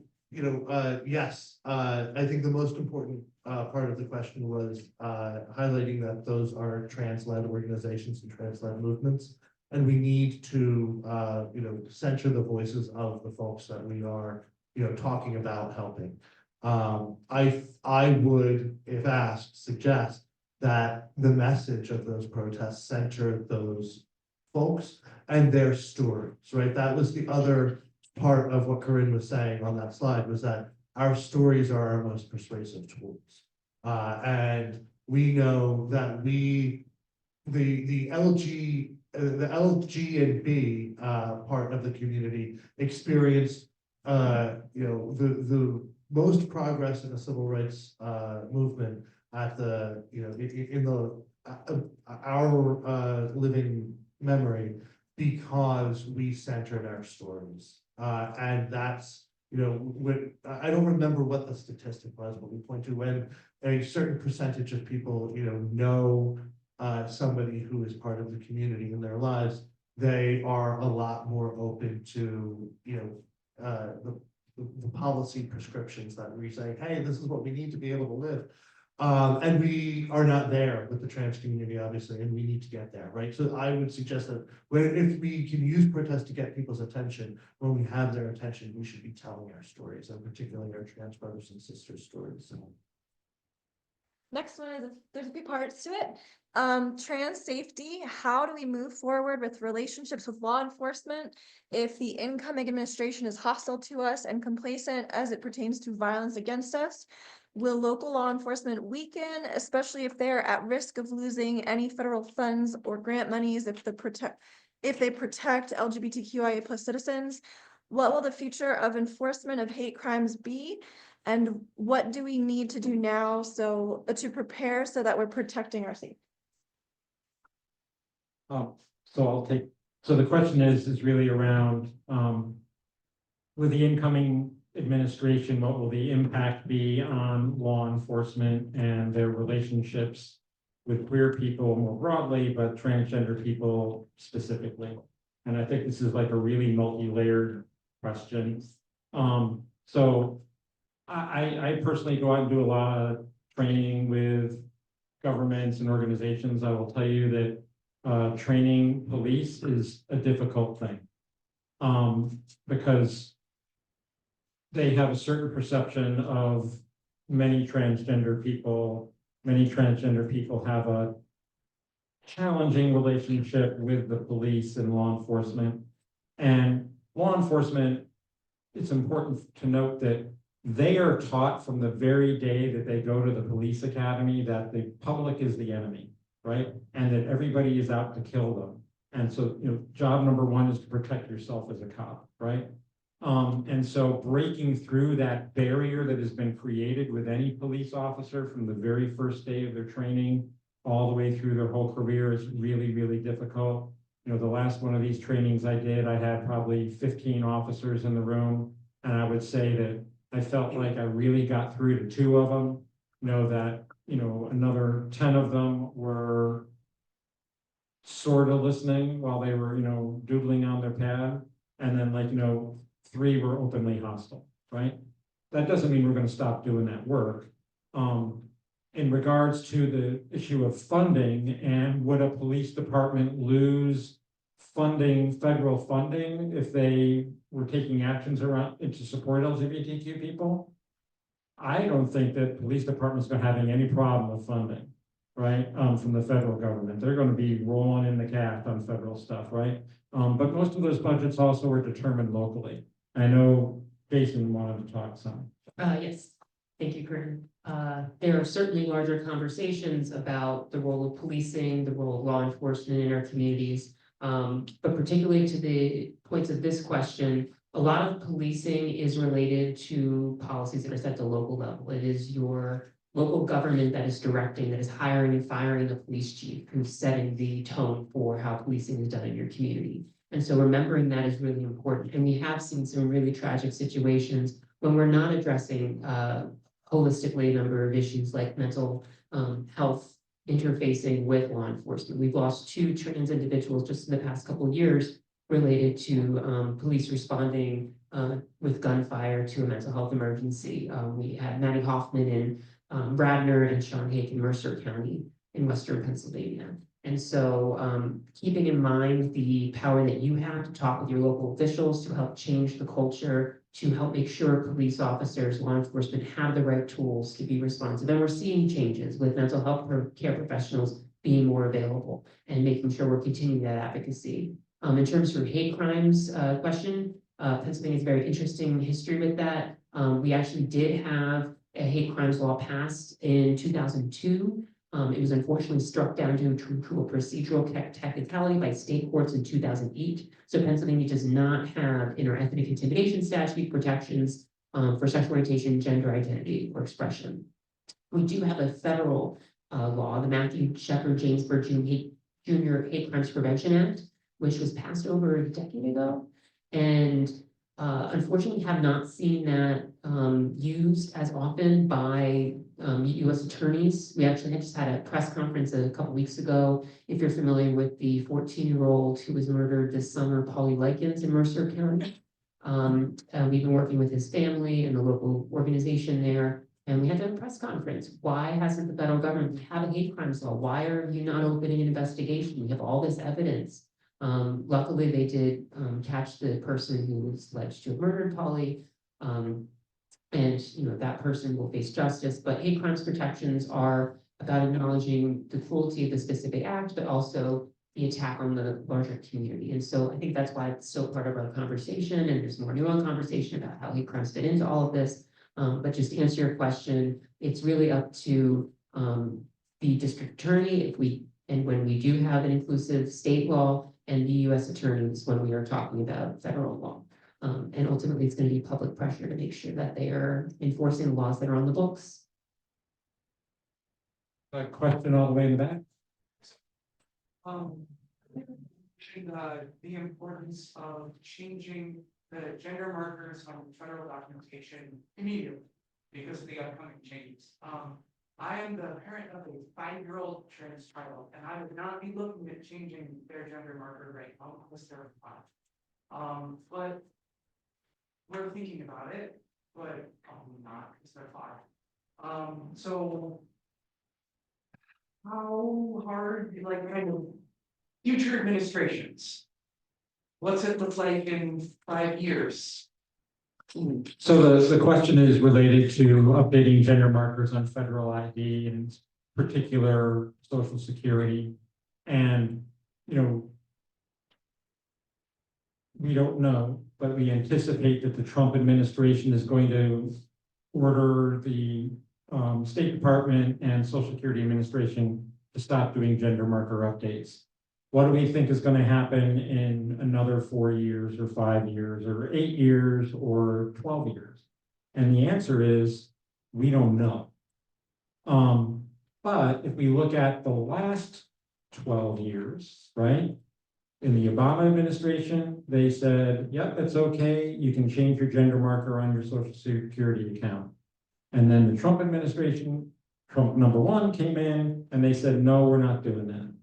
yes, I think the most important part of the question was highlighting that those are trans-led organizations and trans-led movements. And we need to, censure the voices of the folks that we are, talking about helping. I would, if asked, suggest that the message of those protests center those folks and their stories, right? That was the other part of what Corinne was saying on that slide, was that our stories are our most persuasive tools. And we know that the LG and B part of the community experienced the most progress in the civil rights movement at the in the our living memory, because we centered our stories, and that's when I don't remember what the statistic was, but we point to when a certain percentage of people know somebody who is part of the community in their lives, they are a lot more open to the policy prescriptions that we say, hey, this is what we need to be able to live. And we are not there with the trans community, obviously, and we need to get there, right? So I would suggest that if we can use protests to get people's attention, when we have their attention, we should be telling our stories, and particularly our trans brothers and sisters' stories. Next one is, there's a few parts to it. Trans safety, how do we move forward with relationships with law enforcement if the incoming administration is hostile to us and complacent as it pertains to violence against us? Will local law enforcement weaken, especially if they're at risk of losing any federal funds or grant monies if they protect LGBTQIA+ citizens? What will the future of enforcement of hate crimes be? And what do we need to do now to prepare so that we're protecting our safety? So the question is really around, with the incoming administration, what will the impact be on law enforcement and their relationships with queer people more broadly, but transgender people specifically? And I think this is like a really multi-layered question. So I personally go out and do a lot of training with governments and organizations. I will tell you that training police is a difficult thing, because they have a certain perception of many transgender people. Many transgender people have a challenging relationship with the police and law enforcement. And law enforcement, it's important to note that they are taught from the very day that they go to the police academy that the public is the enemy, right? And that everybody is out to kill them. And so, job number one is to protect yourself as a cop, right? And so breaking through that barrier that has been created with any police officer from the very first day of their training all the way through their whole career is really, really difficult. The last one of these trainings I did, I had probably 15 officers in the room, and I would say that I felt like I really got through to 2 of them. That another 10 of them were sort of listening while they were doodling on their pad, and then 3 were openly hostile, right? that doesn't mean we're gonna stop doing that work. In regards to the issue of funding, and would a police department lose funding, federal funding, if they were taking actions around to support LGBTQ people? I don't think that police departments are having any problem with funding, right, from the federal government. They're gonna be rolling in the cash on federal stuff, right? But most of those budgets also are determined locally. I know Jason wanted to talk some. Yes, thank you, Corinne. There are certainly larger conversations about the role of policing, the role of law enforcement in our communities. But particularly to the points of this question, a lot of policing is related to policies that are set at the local level. It is your local government that is directing, that is hiring and firing the police chief, who's setting the tone for how policing is done in your community. And so remembering that is really important. And we have seen some really tragic situations when we're not addressing holistically a number of issues like mental health interfacing with law enforcement. We've lost 2 trans individuals just in the past couple of years related to police responding with gunfire to a mental health emergency. We had Maddie Hoffman in Radnor and Sean Hake in Mercer County in Western Pennsylvania. And so keeping in mind the power that you have to talk with your local officials to help change the culture, to help make sure police officers, law enforcement have the right tools to be responsive. And we're seeing changes with mental health care professionals being more available and making sure we're continuing that advocacy. In terms of hate crimes question, Pennsylvania has a very interesting history with that. We actually did have a hate crimes law passed in 2002. It was unfortunately struck down due to a procedural technicality by state courts in 2008. So Pennsylvania does not have in our ethnic intimidation statute protections for sexual orientation, gender identity, or expression. We do have a federal law, the Matthew Shepard Jamesburg Jr. Hate Crimes Prevention Act, which was passed over a decade ago. And unfortunately have not seen that used as often by US attorneys. We actually just had a press conference a couple weeks ago. If you're familiar with the 14-year-old who was murdered this summer, Polly Likens in Mercer County. We've been working with his family and the local organization there. And we had a press conference. Why hasn't the federal government, we have a hate crimes law? Why are you not opening an investigation? We have all this evidence. Luckily, they did catch the person who was alleged to have murdered Polly. And that person will face justice, but hate crimes protections are about acknowledging the cruelty of the specific act, but also the attack on the larger community. And so I think that's why it's still part of our conversation, and there's more nuanced conversation about how hate crimes fit into all of this. But just to answer your question, it's really up to the district attorney when we do have an inclusive state law, and the US attorneys when we are talking about federal law. And ultimately, it's going to be public pressure to make sure that they are enforcing the laws that are on the books. A question all the way in the back. The importance of changing the gender markers on federal documentation immediately because of the upcoming changes. I am the parent of a 5-year-old trans child, and I would not be looking at changing their gender marker right now unless they're 5. But we're thinking about it, but probably not because they're 5. So how hard, kind of future administrations? What's it look like in 5 years? So the question is related to updating gender markers on federal ID and particular Social Security. And, we don't know, but we anticipate that the Trump administration is going to order the State Department and Social Security Administration to stop doing gender marker updates. What do we think is going to happen in another 4 years or 5 years or 8 years or 12 years? And the answer is, we don't know. But if we look at the last 12 years, right? In the Obama administration, they said, yep, it's okay. You can change your gender marker on your Social Security account. And then the Trump administration, Trump #1 came in and they said, no, we're not doing that.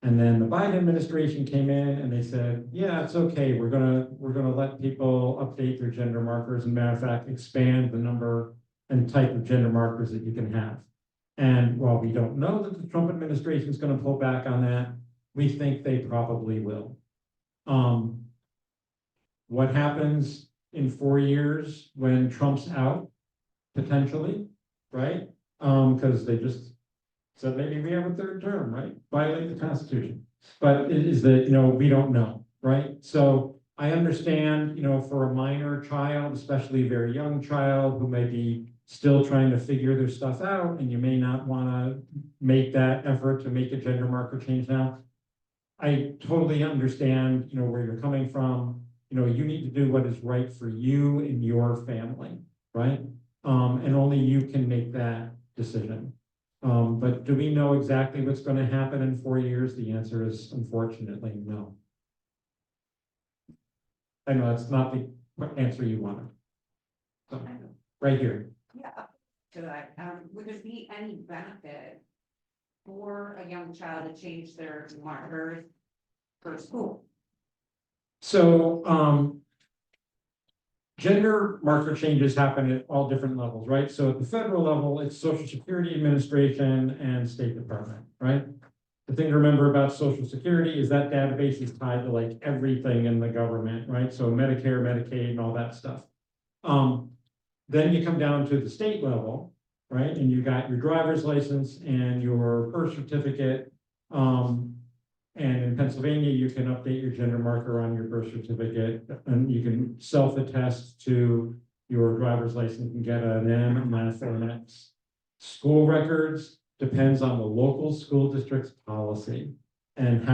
And then the Biden administration came in and they said, yeah, it's okay, we're gonna let people update their gender markers, and matter of fact, expand the number and type of gender markers that you can have. And while we don't know that the Trump administration is gonna pull back on that, we think they probably will. What happens in 4 years when Trump's out, potentially, right? Because they just said maybe we have a third term, right? Violate the Constitution. But it is that, we don't know, right? So I understand, for a minor child, especially a very young child who may be still trying to figure their stuff out, and you may not want to make that effort to make a gender marker change now. I totally understand, where you're coming from. You need to do what is right for you and your family, right? And only you can make that decision. But do we know exactly what's going to happen in 4 years? The answer is unfortunately no. I know that's not the answer you wanted. So, right here. Yeah, to that, would there be any benefit for a young child to change their markers for school? So, gender marker changes happen at all different levels, right? So at the federal level, it's Social Security Administration and State Department, right? The thing to remember about Social Security is that database is tied to like everything in the government, right? So Medicare, Medicaid, and all that stuff. Then you come down to the state level, right? And you got your driver's license and your birth certificate. And in Pennsylvania, you can update your gender marker on your birth certificate, and you can self-attest to your driver's license and get an M, an F, or an X. School records depends on the local school district's policy and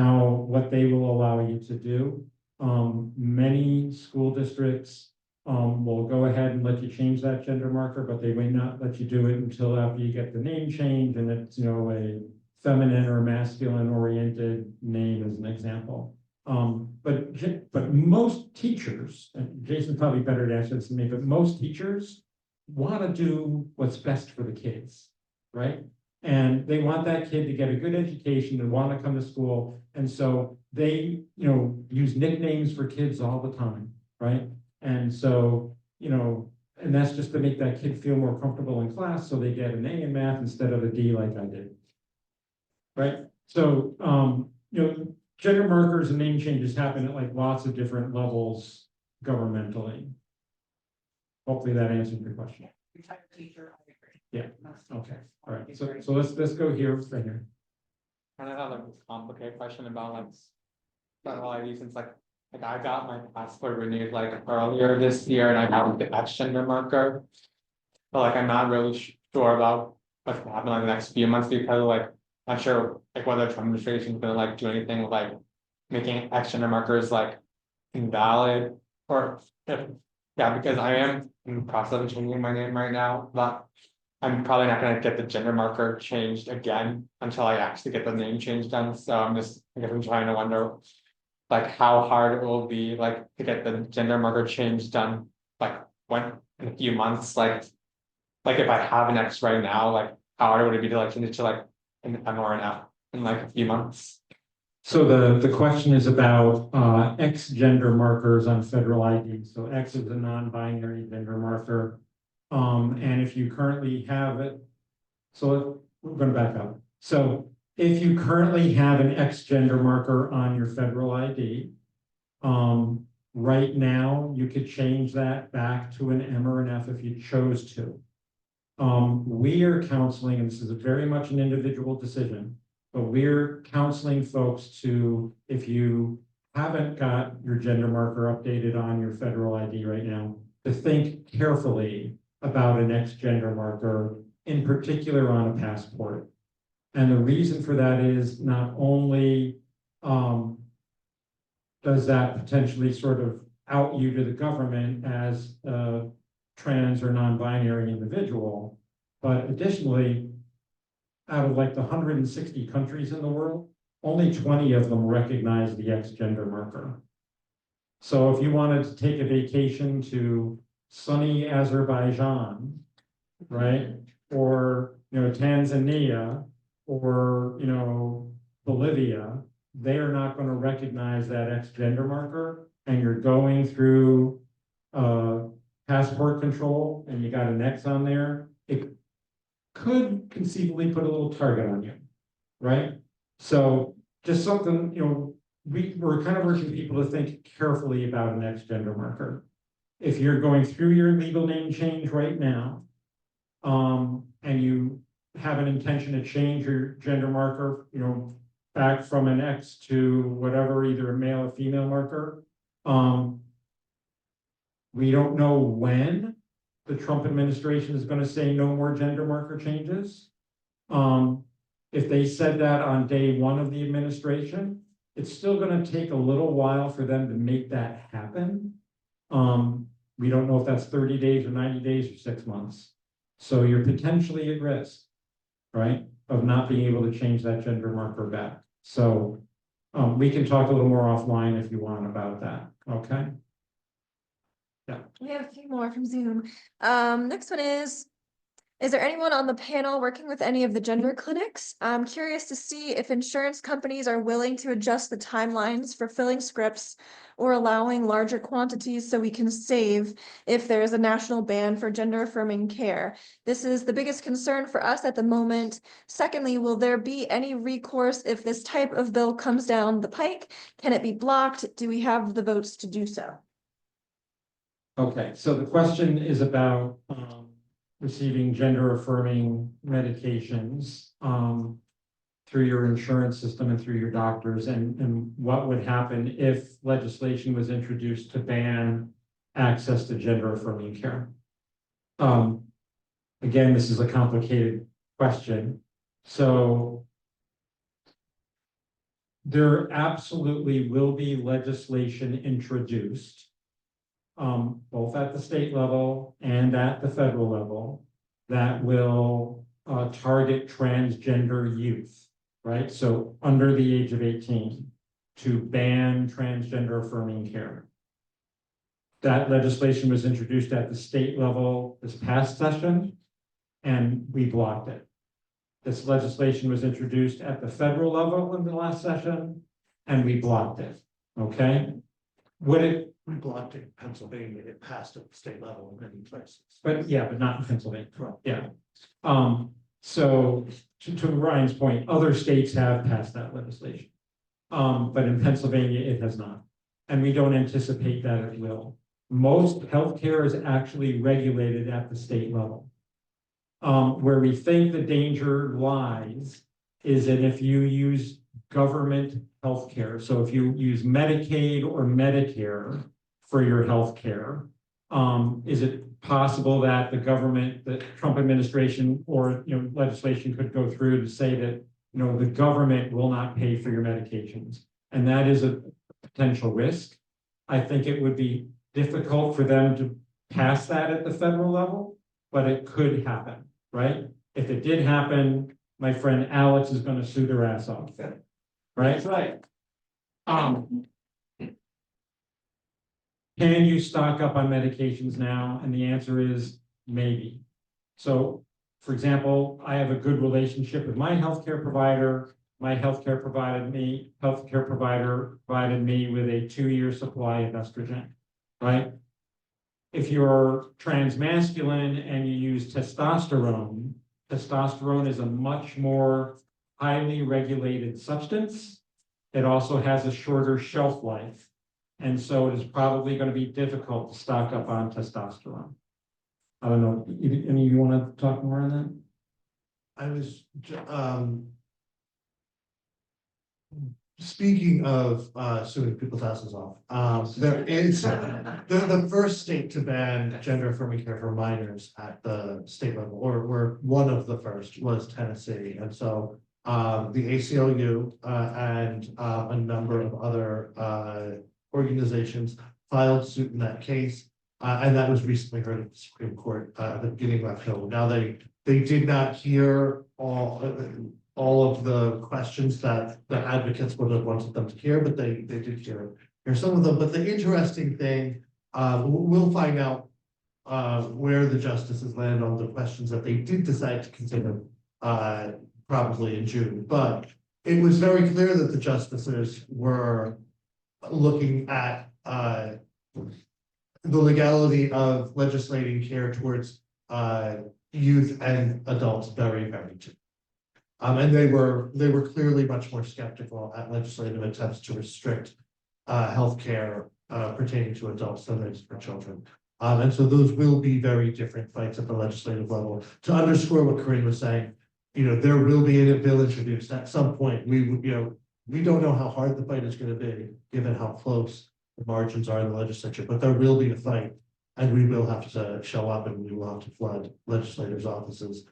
what they will allow you to do. Many school districts will go ahead and let you change that gender marker, but they may not let you do it until after you get the name change, and it's, a feminine or masculine oriented name as an example. But most teachers, and Jason's probably better to answer this than me, but most teachers want to do what's best for the kids, right? And they want that kid to get a good education and want to come to school. And so they, use nicknames for kids all the time, right? And so, and that's just to make that kid feel more comfortable in class, so they get an A in math instead of a D like I did. Right, so, gender markers and name changes happen at like lots of different levels governmentally. Hopefully that answered your question. Retired teacher, I agree. Yeah, okay, all right, so let's go here, right here. Kind of have like this complicated question about like federal ID, since like I got my passport renewed like earlier this year and I got the X gender marker. But like I'm not really sure about what's gonna happen like the next few months, because like not sure like whether the Trump administration is gonna like do anything with like making X gender markers like invalid, or because I am in the process of changing my name right now, but I'm probably not gonna get the gender marker changed again until I actually get the name change done. So I guess I'm trying to wonder like how hard it will be like to get the gender marker change done, like when in a few months, like if I have an X right now, like how hard would it be to like change it to like an M or an F in like a few months? So the question is about X gender markers on federal ID. So X is a non-binary gender marker. And if you currently have it, so we're going to back up. So if you currently have an X gender marker on your federal ID, right now you could change that back to an M or an F if you chose to. We are counseling, and this is very much an individual decision, but we're counseling folks to, if you haven't got your gender marker updated on your federal ID right now, to think carefully about an X gender marker, in particular on a passport. And the reason for that is not only does that potentially sort of out you to the government as a trans or non-binary individual, but additionally, out of like the 160 countries in the world, only 20 of them recognize the X gender marker. So if you wanted to take a vacation to sunny Azerbaijan, right, or Tanzania, or Bolivia, they are not gonna recognize that X gender marker, and you're going through passport control, and you got an X on there, it could conceivably put a little target on you, right? So just something, we're kind of urging people to think carefully about an X gender marker. If you're going through your legal name change right now, and you have an intention to change your gender marker, back from an X to whatever, either a male or female marker, we don't know when the Trump administration is going to say no more gender marker changes. If they said that on day one of the administration, it's still going to take a little while for them to make that happen. We don't know if that's 30 days or 90 days or 6 months. So you're potentially at risk, right, of not being able to change that gender marker back. So we can talk a little more offline if you want about that, okay? Yeah. We have a few more from Zoom. Next one is there anyone on the panel working with any of the gender clinics? I'm curious to see if insurance companies are willing to adjust the timelines for filling scripts or allowing larger quantities so we can save if there is a national ban for gender affirming care. This is the biggest concern for us at the moment. Secondly, will there be any recourse if this type of bill comes down the pike? Can it be blocked? Do we have the votes to do so? Okay, so the question is about receiving gender affirming medications through your insurance system and through your doctors, and what would happen if legislation was introduced to ban access to gender affirming care. Again, this is a complicated question. So there absolutely will be legislation introduced, both at the state level and at the federal level, that will target transgender youth, right? So under the age of 18, to ban transgender affirming care. That legislation was introduced at the state level this past session, and we blocked it. This legislation was introduced at the federal level in the last session, and we blocked it, okay? Would it? We blocked it in Pennsylvania, it passed at the state level in many places. But yeah, but not in Pennsylvania, yeah. So to Ryan's point, other states have passed that legislation. But in Pennsylvania, it has not. And we don't anticipate that it will. Most healthcare is actually regulated at the state level. Where we think the danger lies is that if you use government healthcare, so if you use Medicaid or Medicare for your healthcare, is it possible that the government, the Trump administration, or legislation could go through to say that the government will not pay for your medications, and that is a potential risk. I think it would be difficult for them to pass that at the federal level, but it could happen, right? If it did happen, my friend Alex is going to sue their ass off, right? That's right. Can you stock up on medications now? And the answer is maybe. So, for example, I have a good relationship with my healthcare provider. My healthcare provider provided me with a 2-year supply of estrogen, right? If you're transmasculine and you use testosterone, testosterone is a much more highly regulated substance. It also has a shorter shelf life. And so it is probably going to be difficult to stock up on testosterone. I don't know, any of you want to talk more on that? I was, speaking of suing people's houses off, there is, the first state to ban gender affirming care for minors at the state level, or one of the first, was Tennessee. And so the ACLU and a number of other organizations filed suit in that case, and that was recently heard at the Supreme Court at the beginning of October. Now they did not hear all of the questions that the advocates would have wanted them to hear, but they did hear some of them. But the interesting thing, we'll find out where the justices land on the questions that they did decide to consider probably in June. But it was very clear that the justices were looking at, the legality of legislating care towards, youth and adults very, very too. And they were clearly much more skeptical at legislative attempts to restrict, healthcare, pertaining to adults than it is for children. And so those will be very different fights at the legislative level. To underscore what Corinne was saying, there will be a bill introduced at some point. We don't know how hard the fight is gonna be, given how close the margins are in the legislature, but there will be a fight. And we will have to show up and we will have to flood legislators' offices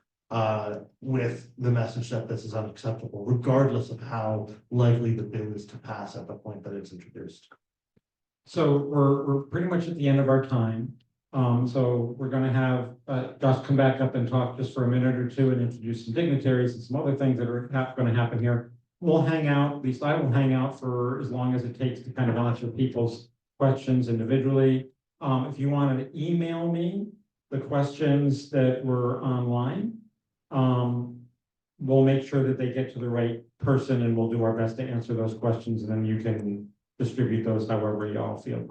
with the message that this is unacceptable, regardless of how likely the bill is to pass at the point that it's introduced. So we're pretty much at the end of our time. So we're gonna have Josh come back up and talk just for a minute or two and introduce some dignitaries and some other things that are gonna happen here. We'll hang out, at least I will hang out for as long as it takes to kind of answer people's questions individually. If you wanted to email me the questions that were online, we'll make sure that they get to the right person and we'll do our best to answer those questions, and then you can distribute those however you all feel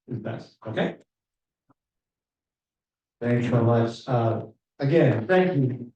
is best, okay? Thanks so much. Again, thank you.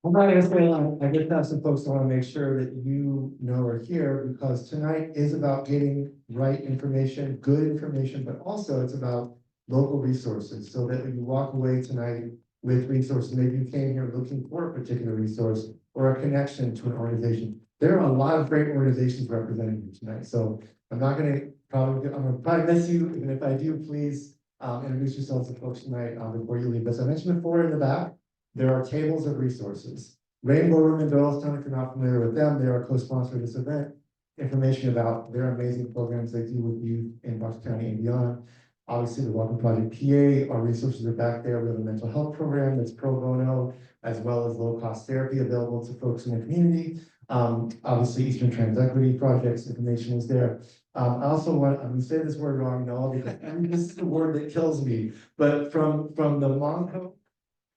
I'm not gonna stay long. I just have some folks that want to make sure that you know are here, because tonight is about getting right information, good information, but also it's about local resources, so that when you walk away tonight with resources, maybe you came here looking for a particular resource or a connection to an organization. There are a lot of great organizations represented here tonight, so I'm gonna probably miss you, and if I do, please introduce yourselves to folks tonight before you leave. As I mentioned before, in the back, there are tables of resources. Rainbow Room in Doylestown, if you're not familiar with them, they are a co-sponsor of this event. Information about their amazing programs they do with youth in Bucks County and beyond. Obviously, the Welcome Project PA, our resources are back there. We have a mental health program that's pro bono, as well as low-cost therapy available to folks in the community. Obviously, Eastern Trans Equity Project's information is there. I also I'm gonna say this word wrong, Noah, because this is the word that kills me. But from the Monco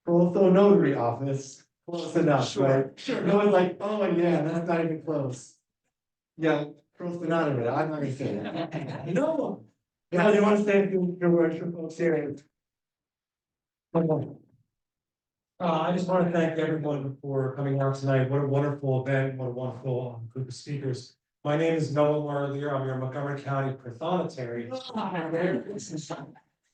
Ortho Notary Office, close enough, right? Sure. No one's like, oh yeah, that's not even close. Yeah, close enough, I'm not gonna say that. No. Yeah, you want to say a few words for folks here? I just want to thank everyone for coming out tonight. What a wonderful event, what a wonderful group of speakers. My name is Noah Marlier. I'm your Montgomery County Prothonotary.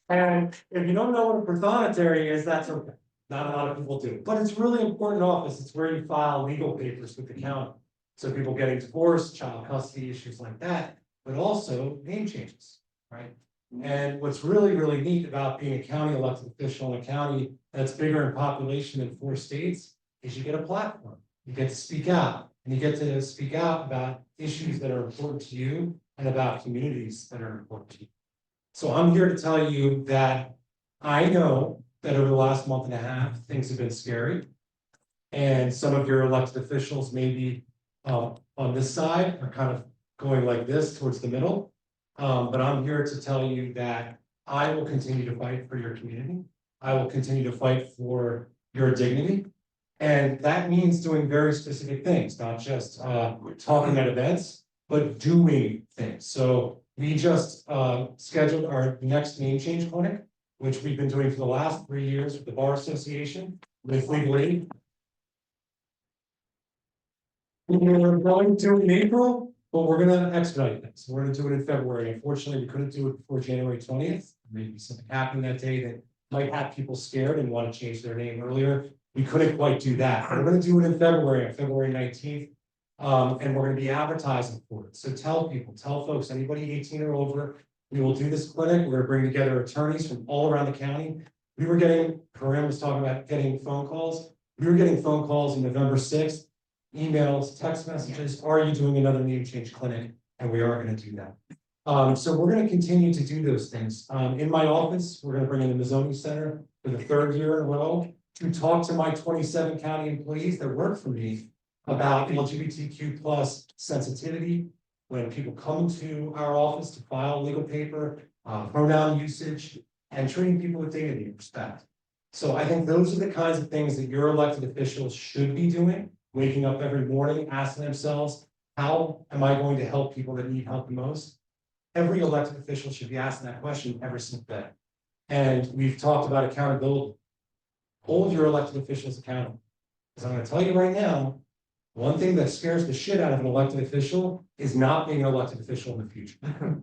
And if you don't know what a prothonotary is, that's okay. Not a lot of people do, but it's a really important office. It's where you file legal papers with the county. So people getting divorced, child custody issues like that, but also name changes, right? And what's really, really neat about being a county elected official in a county that's bigger in population than 4 states is you get a platform. You get to speak out, and you get to speak out about issues that are important to you and about communities that are important to you. So I'm here to tell you that I know that over the last month and a half, things have been scary. And some of your elected officials maybe on this side are kind of going like this towards the middle. But I'm here to tell you that I will continue to fight for your community. I will continue to fight for your dignity. And that means doing very specific things, not just talking at events, but doing things. So we just scheduled our next name change clinic, which we've been doing for the last 3 years with the Bar Association, with Legal Aid. We're going to do it in April, but we're gonna expedite things. We're gonna do it in February. Unfortunately, we couldn't do it before January 20th. Maybe something happened that day that might have people scared and want to change their name earlier. We couldn't quite do that. But we're gonna do it in February, on February 19th. And we're gonna be advertising for it. So tell people, tell folks, anybody 18 or over, we will do this clinic. We're gonna bring together attorneys from all around the county. We were getting, Corinne was talking about getting phone calls. We were getting phone calls on November 6th, emails, text messages. Are you doing another name change clinic? And we are gonna do that. So we're gonna continue to do those things. In my office, we're gonna bring in the Mazzoni Center for the 3rd year in a row to talk to my 27 county employees that work for me about LGBTQ plus sensitivity. When people come to our office to file legal paper, pronoun usage, and treating people with dignity and respect. So I think those are the kinds of things that your elected officials should be doing, waking up every morning, asking themselves, how am I going to help people that need help the most? Every elected official should be asking that question every single day. And we've talked about accountability. Hold your elected officials accountable. Because I'm gonna tell you right now, one thing that scares the shit out of an elected official is not being an elected official in the future.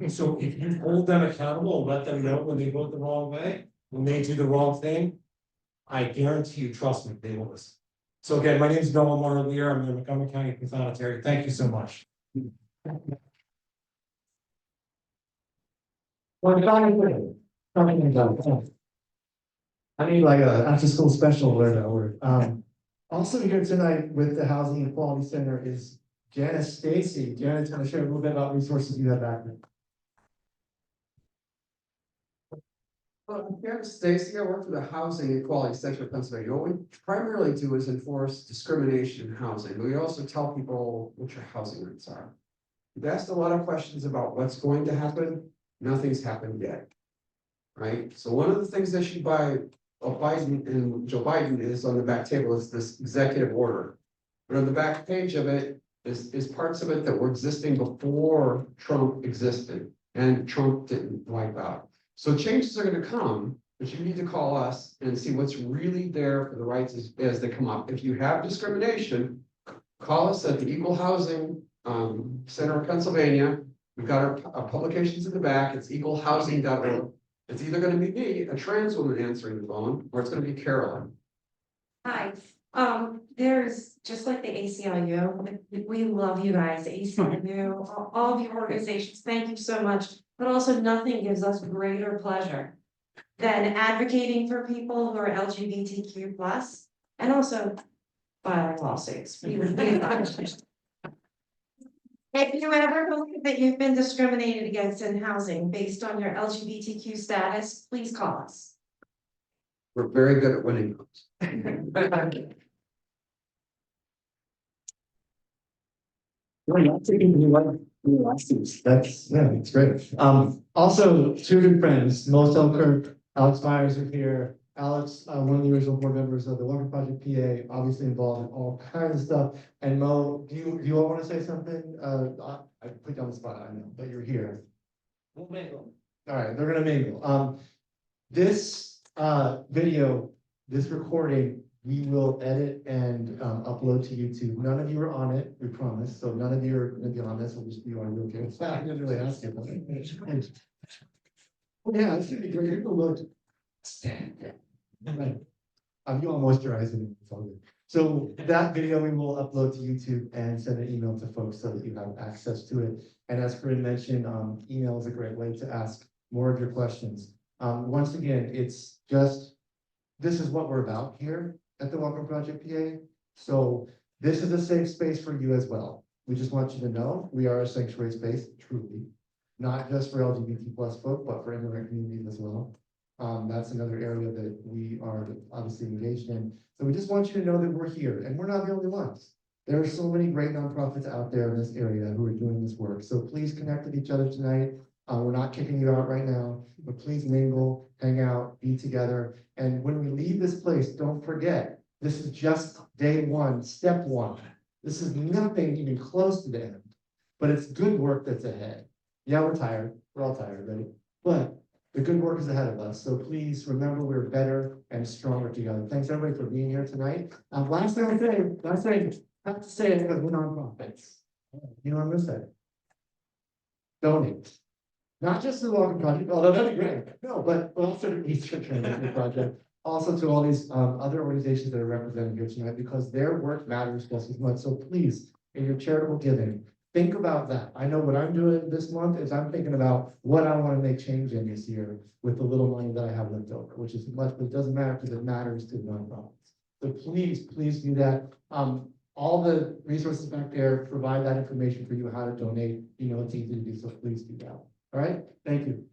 So if you hold them accountable and let them know when they vote the wrong way, when they do the wrong thing, I guarantee you, trust me, they will listen. So again, my name is Noah Marlier. I'm the Montgomery County Pathonetary. Thank you so much. I need like a after school special alert hour. Also here tonight with the Housing and Quality Center is Janice Stacy. Janet's gonna share a little bit about resources you have back there. Well, I'm Janice Stacy. I work for the Housing and Quality Center of Pennsylvania. What we primarily do is enforce discrimination in housing. We also tell people what your housing rates are. We've asked a lot of questions about what's going to happen. Nothing's happened yet. Right? So one of the things issued by Biden and Joe Biden is on the back table is this executive order. But on the back page of it is parts of it that were existing before Trump existed and Trump didn't wipe out. So changes are going to come, but you need to call us and see what's really there for the rights as they come up. If you have discrimination, call us at the Equal Housing Center of Pennsylvania. We've got our publications in the back. It's equalhousing.org. It's either going to be me, a trans woman answering the phone, or it's going to be Carolyn. Hi, there's just like the ACLU, we love you guys, ACLU, all of your organizations, thank you so much. But also nothing gives us greater pleasure than advocating for people who are LGBTQ plus and also filing lawsuits. If you ever believe that you've been discriminated against in housing based on your LGBTQ status, please call us. We're very good at winning those. That's great. Also, two good friends, Mo Selkirk, Alex Byers are here. Alex, one of the original board members of the Welcome Project PA, obviously involved in all kinds of stuff. And Mo, do you all want to say something? I put you on the spot, I know, but you're here. We'll mingle. All right, they're gonna mingle. This video, this recording, we will edit and upload to YouTube. None of you are on it, we promise. So none of you are gonna be on this. We'll just be on your okay. I didn't really ask you. Yeah, it's gonna be great. People look. Right. You all moisturizing. It's all good. So that video we will upload to YouTube and send an email to folks so that you have access to it. And as Corinne mentioned, email is a great way to ask more of your questions. Once again, it's just, this is what we're about here at the Welcome Project PA. So this is a safe space for you as well. We just want you to know we are a sanctuary space, truly, not just for LGBT plus folk, but for immigrant communities as well. That's another area that we are obviously engaged in. So we just want you to know that we're here and we're not the only ones. There are so many great nonprofits out there in this area who are doing this work. So please connect with each other tonight. We're not kicking you out right now, but please mingle, hang out, be together. And when we leave this place, don't forget, this is just day one, step one. This is nothing even close to the end, but it's good work that's ahead. Yeah, we're tired. We're all tired, right? But the good work is ahead of us. So please remember we're better and stronger together. Thanks everybody for being here tonight. Last thing I have to say it because we're nonprofits. You know what I'm gonna say? Donate. Not just to the Welcome Project, although that'd be great. No, but also to the Eastern Transition Project, also to all these other organizations that are represented here tonight, because their work matters just as much. So please, in your charitable giving, think about that. I know what I'm doing this month is I'm thinking about what I want to make change in this year with the little money that I have left over, which is much, but it doesn't matter because it matters to the nonprofits. So please do that. All the resources back there provide that information for you how to donate. You know, it's easy to do, so please do that. All right, thank you.